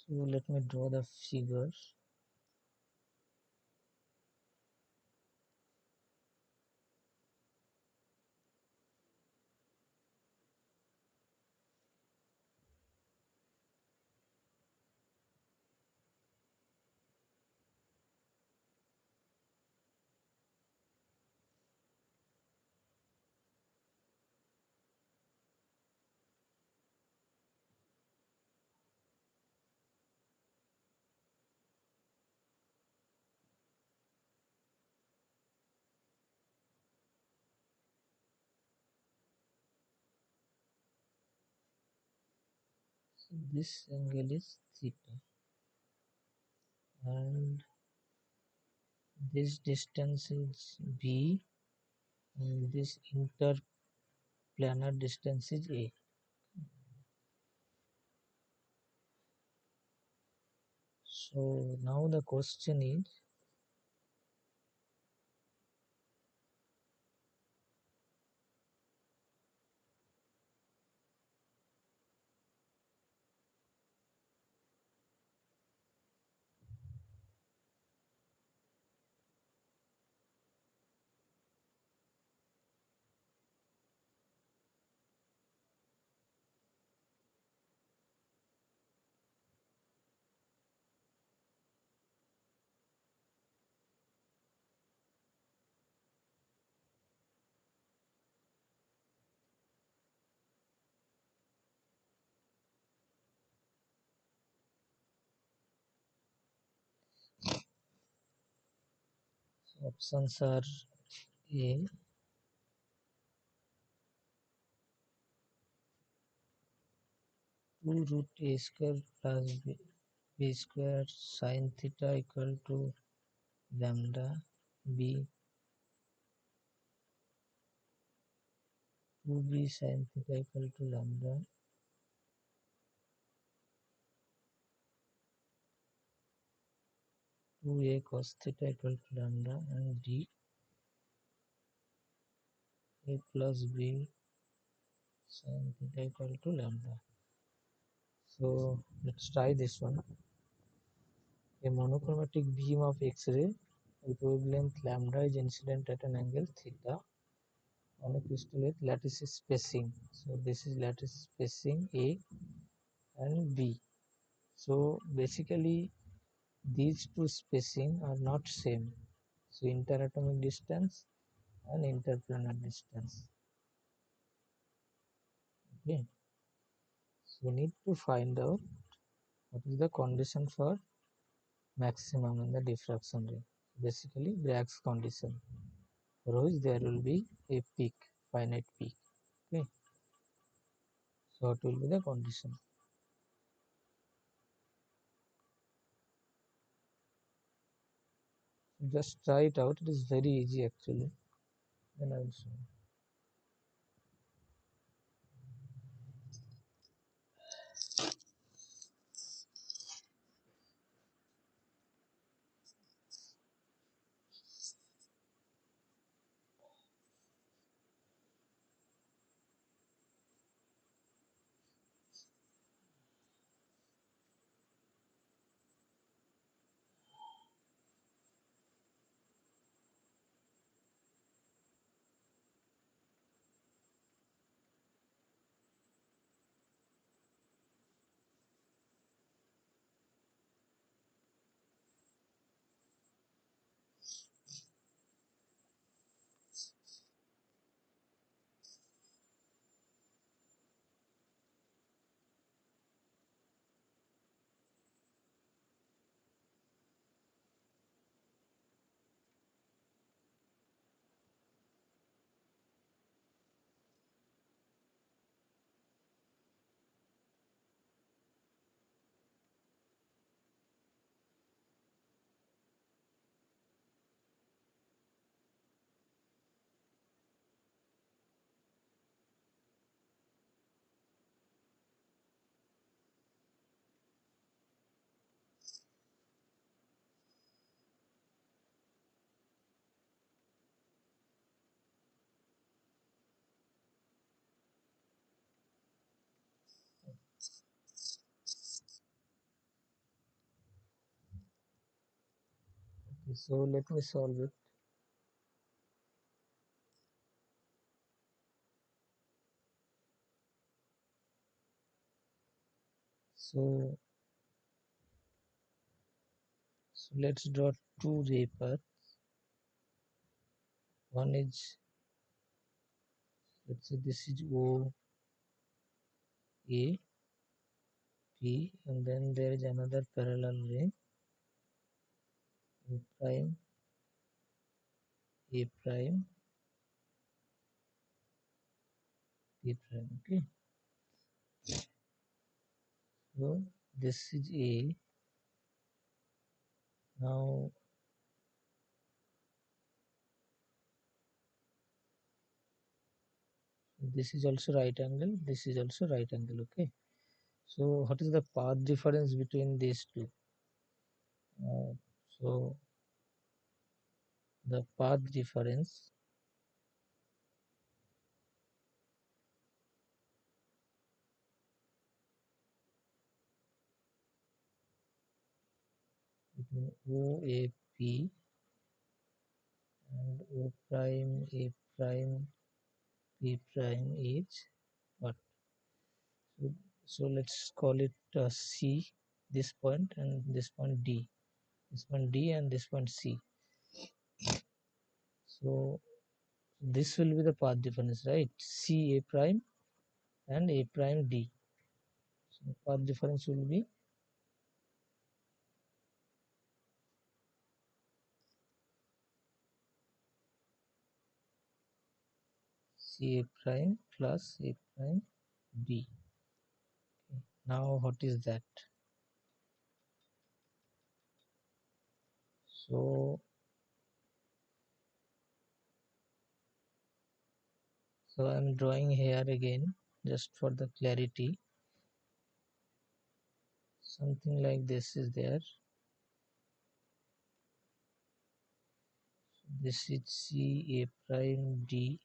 So let me draw the figures. So this angle is theta, and this distance is b, and this interplanar distance is a. So now the question is, options are a, 2 root a square plus b square sine theta equal to lambda, b 2b sine theta equal to lambda, 2a cos theta equal to lambda, and d a plus b sine theta equal to lambda. So let's try this one. A monochromatic beam of X-ray with wavelength lambda is incident at an angle theta on a crystal with lattice spacing. So this is lattice spacing A and B. So basically these two spacing are not same. So interatomic distance and interplanar distance. Okay. So we need to find out what is the condition for maximum in the diffraction rate. Basically Bragg's condition, for which there will be a peak, finite peak. Okay. So what will be the condition? Just try it out. It is very easy actually. Then I will show. Okay, so let me solve it. So, let's draw two ray paths. One is, let's say this is O A P, and then there is another parallel ray O prime A prime P prime. Okay. So this is A. Now this is also right angle, this is also right angle. Okay, so what is the path difference between these two? So the path difference between OAP and O prime A prime P prime is what? So, so let's call it C, this point, and this point D, this point D and this point C. So this will be the path difference, right? C A prime and A prime D. So path difference will be C A prime plus A prime D. Okay. Now what is that? So I'm drawing here again just for the clarity. Something like this is there. This is C A prime D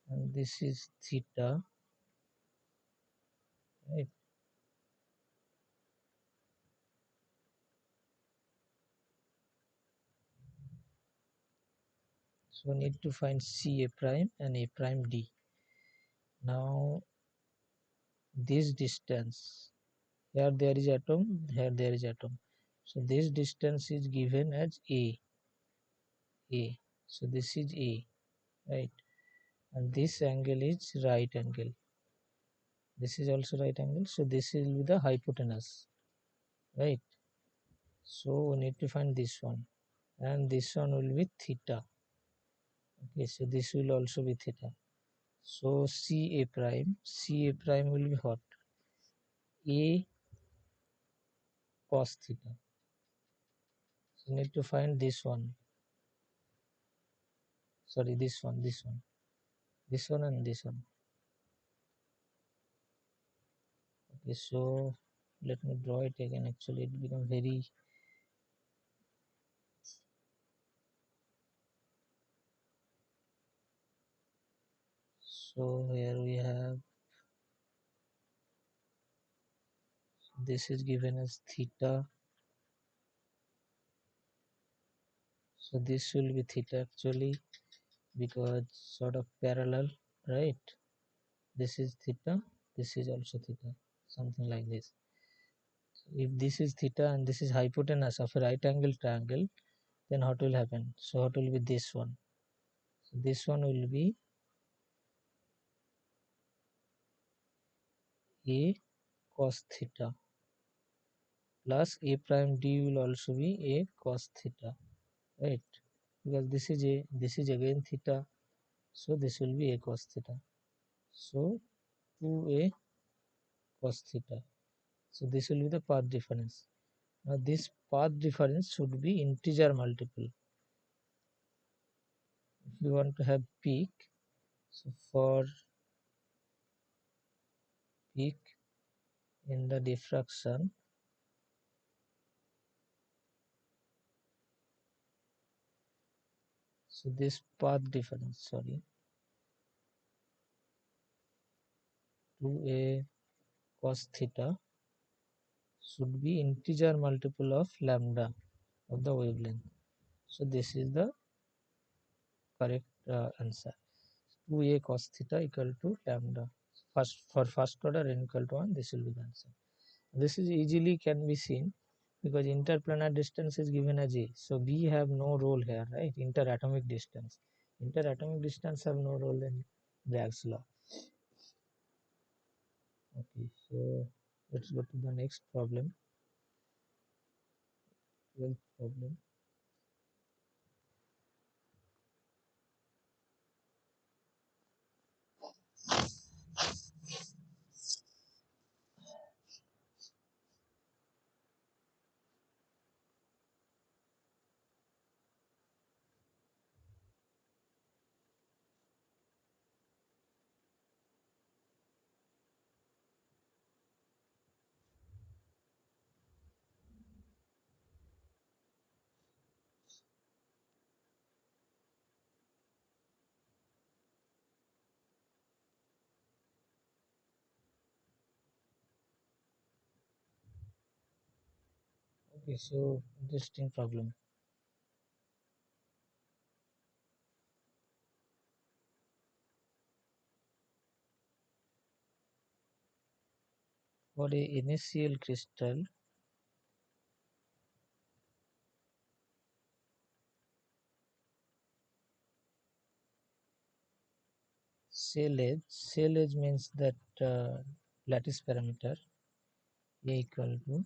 and this is theta, right? So we need to find C A prime and A prime D. Now this distance, here there is atom, here there is atom. So this distance is given as A. So this is A, right? And this angle is right angle. This is also right angle. So this will be the hypotenuse, right? So we need to find this one. And this one will be theta. Okay, so this will also be theta. So C A prime will be what? A cos theta. So we need to find this one. Sorry, this one and this one. Okay, so let me draw it again. Actually, it becomes very. So here we have, this is given as theta. So this will be theta actually, because sort of parallel, right? This is theta, this is also theta, something like this. So if this is theta and this is hypotenuse of a right angle triangle, then what will happen? So what will be this one? So this one will be A cos theta plus A prime D will also be A cos theta, right? Because this is again theta, so this will be A cos theta. So 2A cos theta. So this will be the path difference. Now this path difference should be integer multiple. If you want to have peak, so for peak in the diffraction, so this path difference, 2A cos theta should be integer multiple of lambda of the wavelength. So this is the correct answer. 2A cos theta equal to lambda. For first order n equal to 1, this will be the answer. This is easily can be seen because interplanar distance is given as A. So B have no role here, right? Interatomic distance. Interatomic distance have no role in Bragg's law. Okay, so let's go to the next problem. 12th problem. Okay, so interesting problem. For a initial crystal, cell edge means that lattice parameter A equal to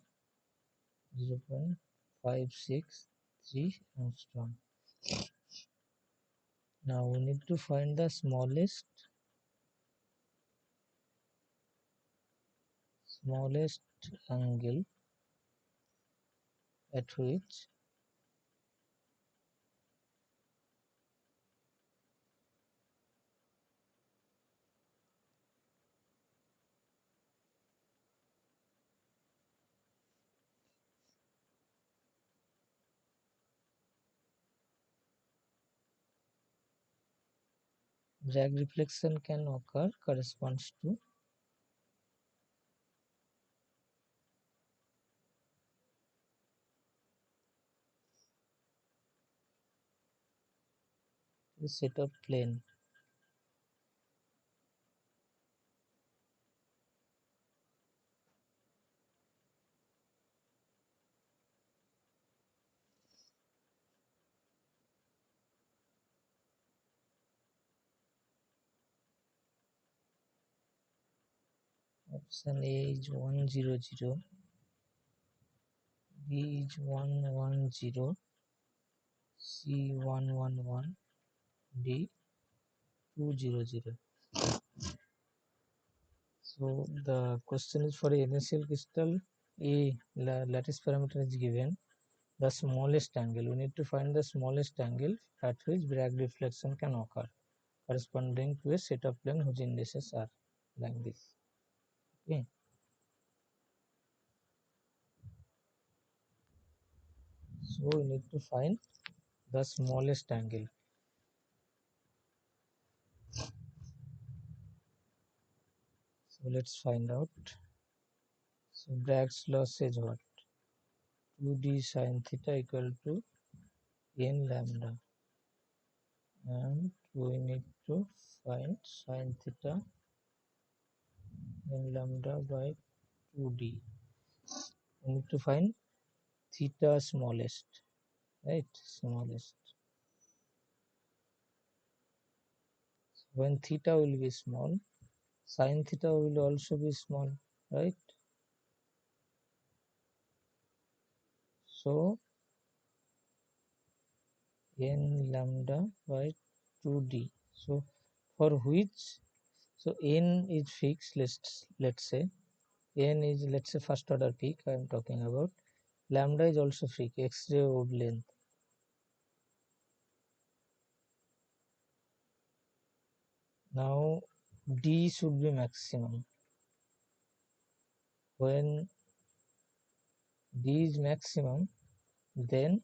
0.563 angstrom. Now we need to find the smallest angle at which Bragg reflection can occur corresponds to the set of plane. Option A is 100, B is 110, C 111, D 200. So the question is for a initial crystal, A lattice parameter is given, the smallest angle. We need to find the smallest angle at which Bragg reflection can occur, corresponding to a set of plane whose indices are like this. Okay. So we need to find the smallest angle. So let's find out. So Bragg's law says what? 2d sine theta equal to n lambda, and we need to find sine theta n lambda by 2d. We need to find theta smallest, right? Smallest. When theta will be small, sine theta will also be small, right? So n lambda by 2d. So for which, so n is fixed, let's say n is, let's say, first order peak I am talking about. Lambda is also fixed, X-ray wavelength. Now d should be maximum. When d is maximum, then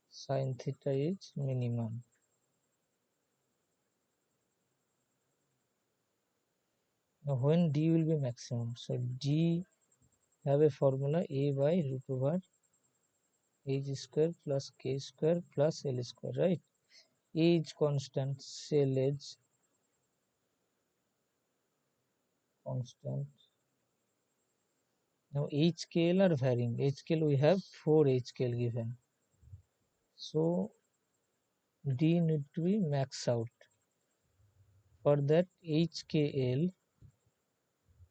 sine theta is minimum. Now when d will be maximum, so d have a formula a by root over h square plus k square plus l square, right? A is constant, cell edge constant. Now HKL are varying. HKL we have 4 HKL given. So D need to be max out. For that HKL,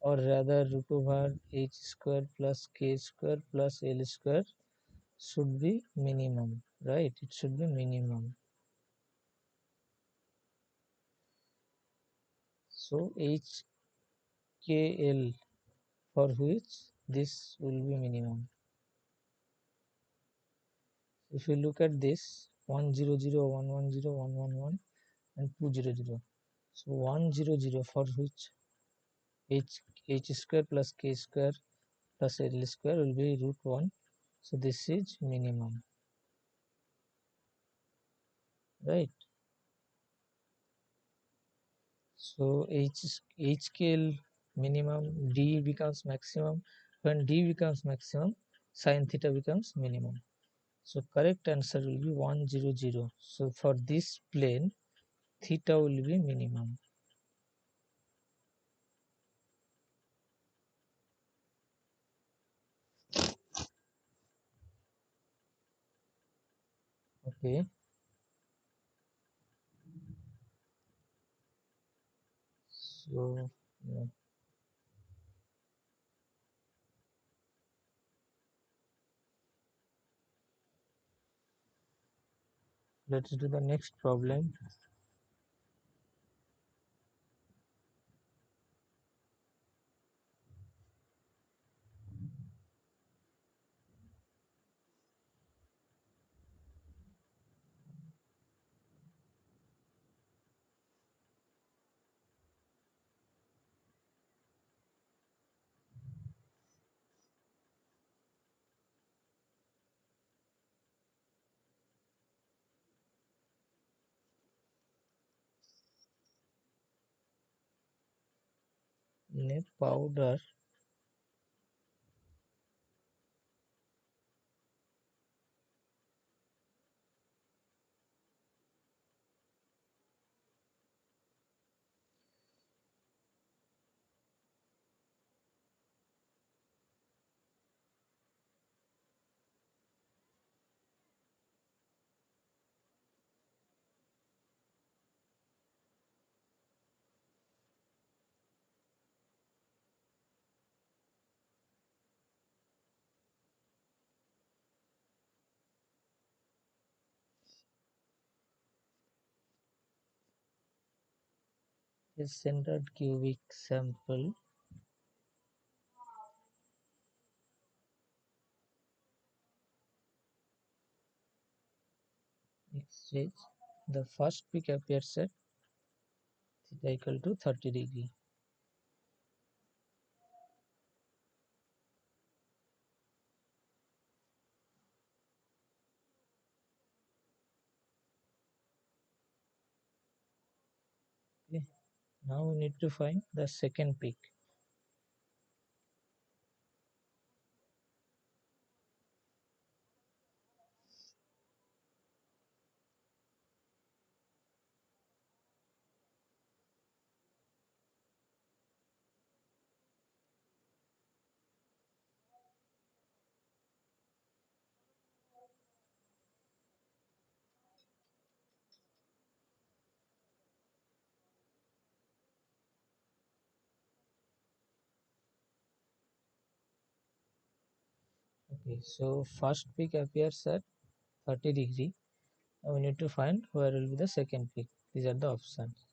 or rather root over h square plus k square plus l square, should be minimum, right? It should be minimum. So HKL, for which this will be minimum. If you look at this 100, 110, 111 and 200. So 100, for which h square plus k square plus l square will be root 1. So this is minimum, right? So HKL minimum, D becomes maximum. When D becomes maximum, sin theta becomes minimum. So correct answer will be 100. So for this plane, theta will be minimum. Okay. So yeah. Let's do the next problem. In a powder, a centered cubic sample exchange. The first peak appears at theta equal to 30°. Okay. Now we need to find the second peak. Okay, so first peak appears at 30°. Now we need to find where will be the second peak. These are the options.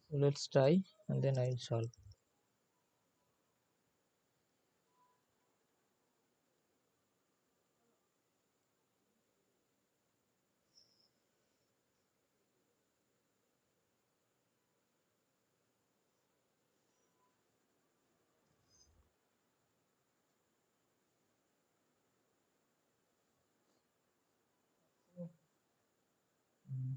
So let's try and then I will solve. Mm,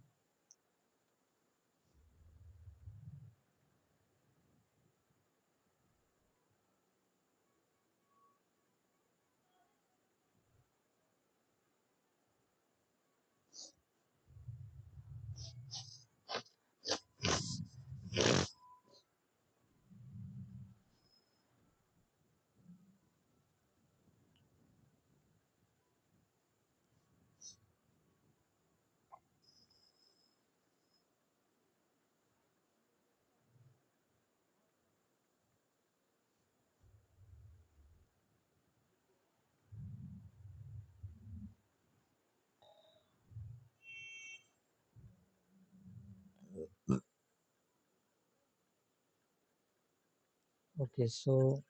Okay, so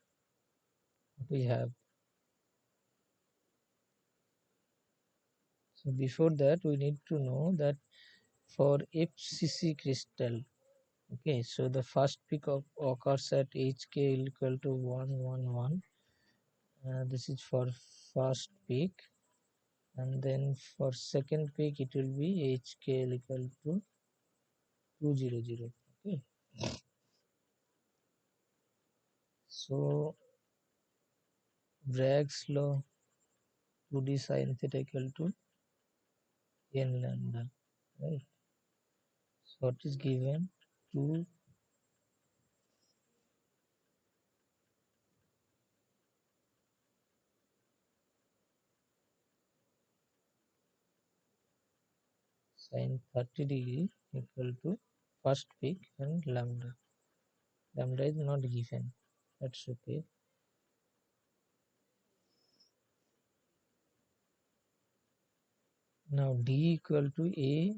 what we have. So before that, we need to know that for FCC crystal. Okay, so the first peak of occurs at HK equal to 111. This is for first peak, and then for second peak it will be HK equal to 200. Okay, so Bragg's law. 2d sine theta equal to n lambda, right? So what is given? 2 sine 30 degree equal to first peak and lambda. Lambda is not given. That's okay. Now d equal to a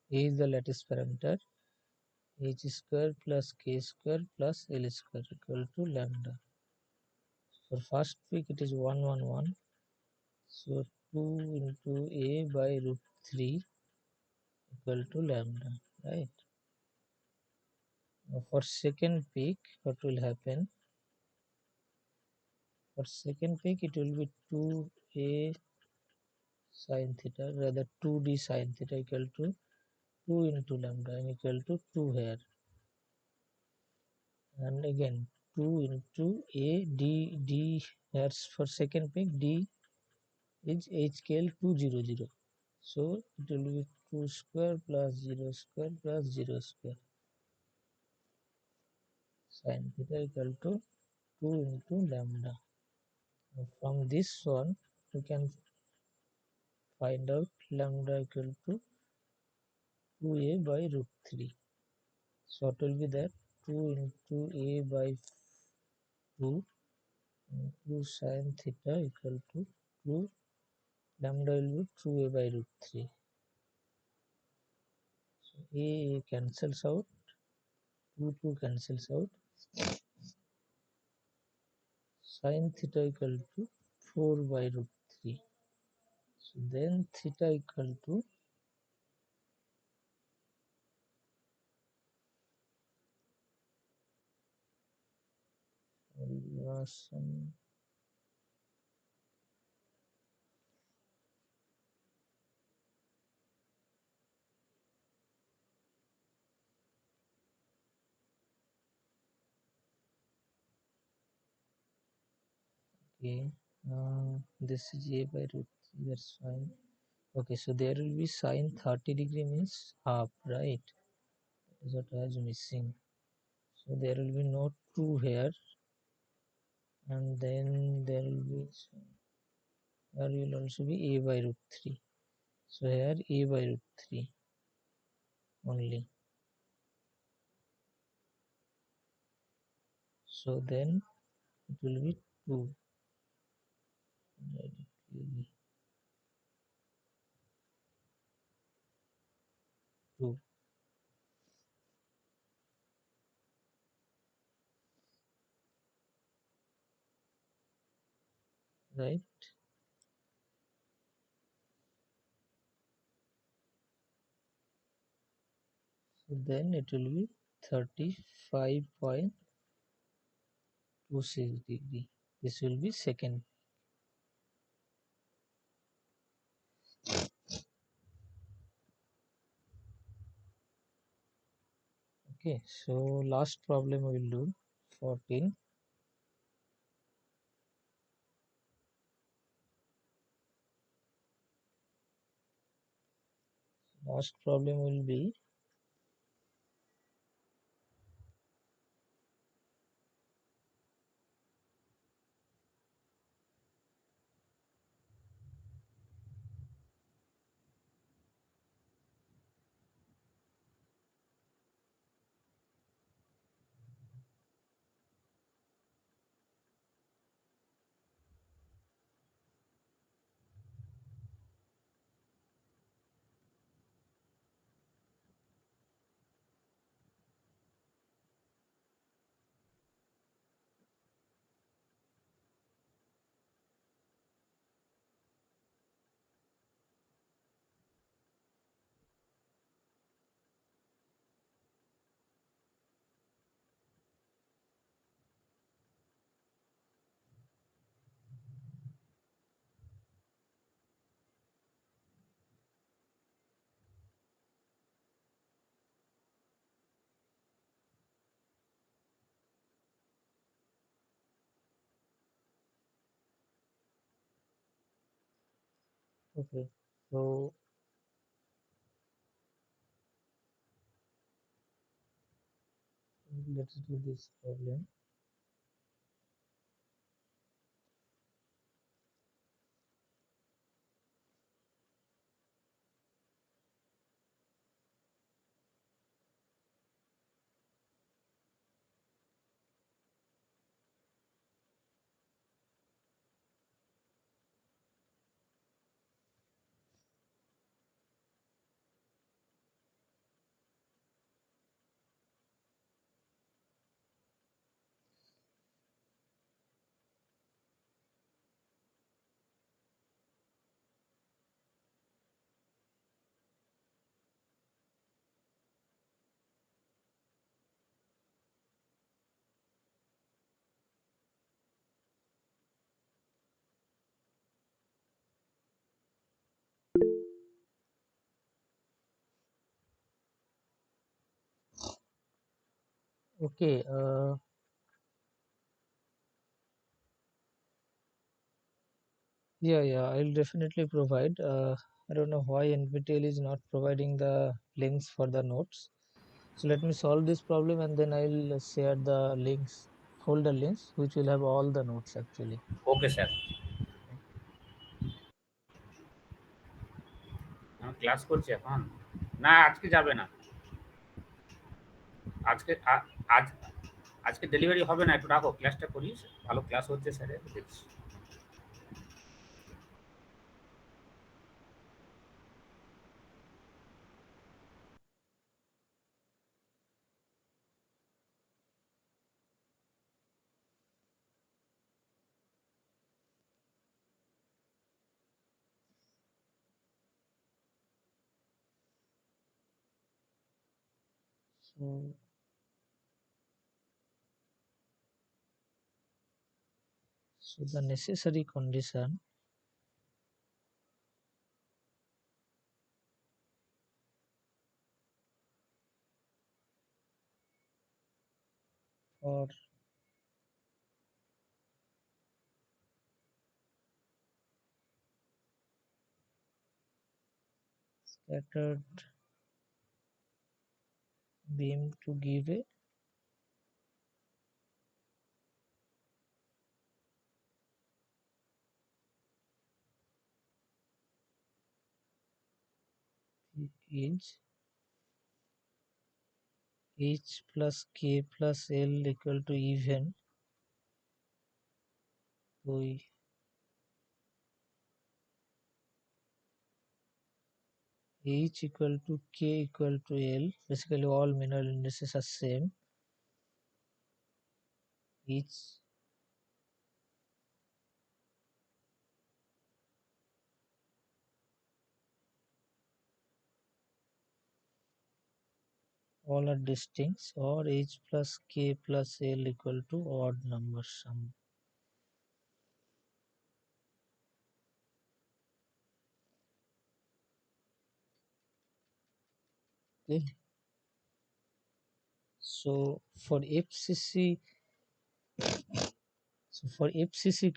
is the lattice parameter, h square plus k square plus l square equal to lambda. For first peak it is 111, so 2 into a by root 3 equal to lambda, right? Now for second peak, what will happen? For second peak it will be 2a sine theta, rather 2d sine theta equal to 2 into lambda and equal to 2 here, and again 2 into a d here for second peak, d is h scale 200, so it will be 2 square plus 0 square plus 0 square sine theta equal to 2 into lambda. Now from this one we can find out lambda equal to 2a by root 3. So it will be that 2 into a by 2 into sine theta equal to 2, lambda will be 2a by root 3. So a cancels out, 2 cancels out, sine theta equal to 4 by root 3. So then theta equal to some okay, this is a by root 3, that's fine. Okay, so there will be sine 30 degree means half, right? That is what I was missing. So there will be no 2 here, and then there will also be a by root 3. So here a by root 3 only. So then it will be 2. Write it clearly. 2, right? So then it will be 35.26 degree. This will be second. Okay, so last problem we will do 14. Last problem will be Okay, so let's do this problem. Okay, yeah, I'll definitely provide. I don't know why NPTEL is not providing the links for the notes. So let me solve this problem and then I'll share the links, folder links, which will have all the notes actually. Okay sir. Class করছি এখন। না আজকে যাবে না। আজকে আজ আজকে delivery হবে না, একটু রাখো, ক্লাসটা করি। ভালো ক্লাস হচ্ছে স্যারের, দেখছি। So, so the necessary condition for scattered beam to give a is H plus K plus L equal to even. So H equal to K equal to L. Basically, all mineral indices are same. Each all are distinct, or H plus K plus L equal to odd number sum. Okay. So for FCC,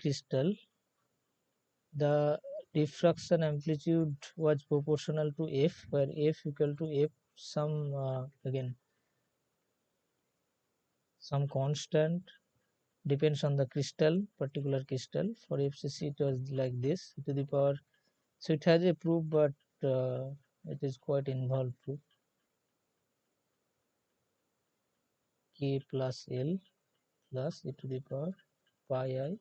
crystal, the diffraction amplitude was proportional to F, where F equal to F some again some constant depends on the crystal, particular crystal. For FCC, it was like this to the power. So it has a proof, but it is quite involved proof. K plus L plus e to the power pi I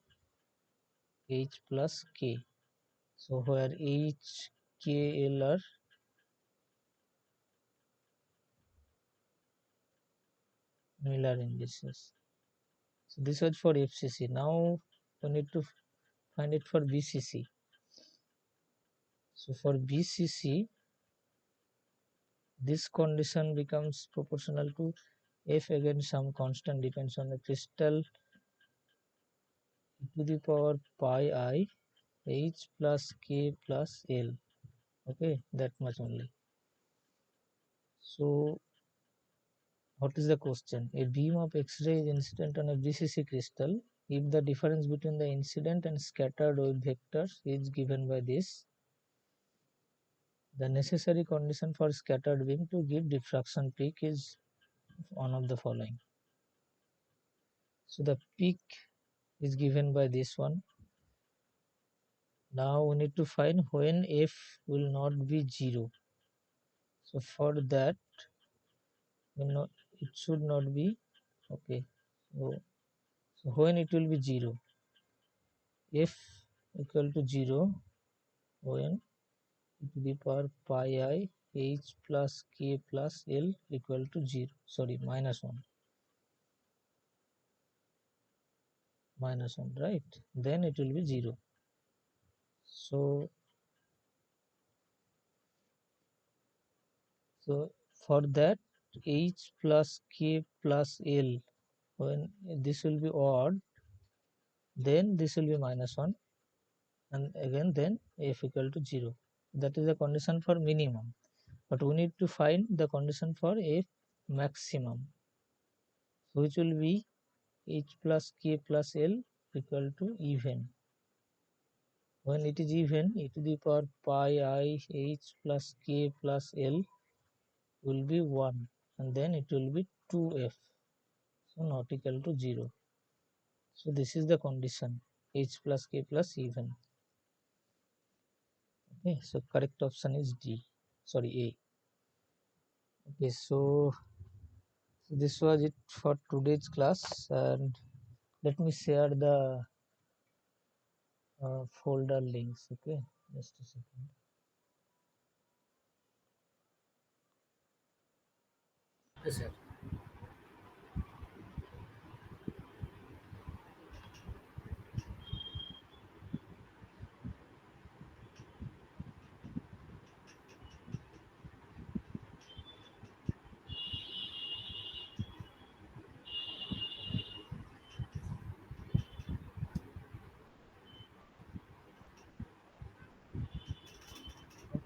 H plus K. So where H, K, L are Miller indices. So this was for FCC. Now we need to find it for BCC. So for BCC, this condition becomes proportional to F, again some constant depends on the crystal, to the power pi I H plus K plus L. Okay, that much only. So what is the question? A beam of X-ray is incident on a BCC crystal if the difference between the incident and scattered wave vectors is given by this. The necessary condition for scattered beam to give diffraction peak is one of the following. So the peak is given by this one. Now we need to find when f will not be 0. So for that, it should not be okay. So when it will be 0, f equal to 0 when e to the power pi I h plus k plus l equal to 0, sorry, minus 1, right? Then it will be 0. So for that, h plus k plus l, when this will be odd, then this will be minus 1, and again then f equal to 0. That is the condition for minimum, but we need to find the condition for f maximum, which will be h plus k plus l equal to even. When it is even, e to the power pi I h plus k plus l will be 1, and then it will be 2f, so not equal to 0. So this is the condition, h plus k plus even. Okay, so correct option is D, sorry, A. Okay, so this was it for today's class, and let me share the folder links. Okay, just a second. Yes, sir.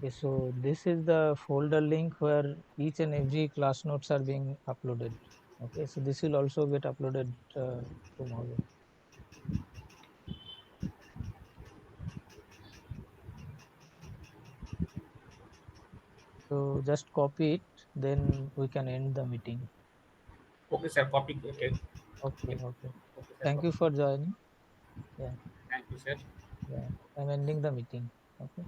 Okay, so this is the folder link where each and every class notes are being uploaded. Okay, so this will also get uploaded tomorrow. So just copy it, then we can end the meeting. Okay, sir. Copy. Okay. Okay, okay. Okay, sir. Thank you Copy. for joining. Yeah, Thank you, sir. yeah. I'm ending the meeting. Okay.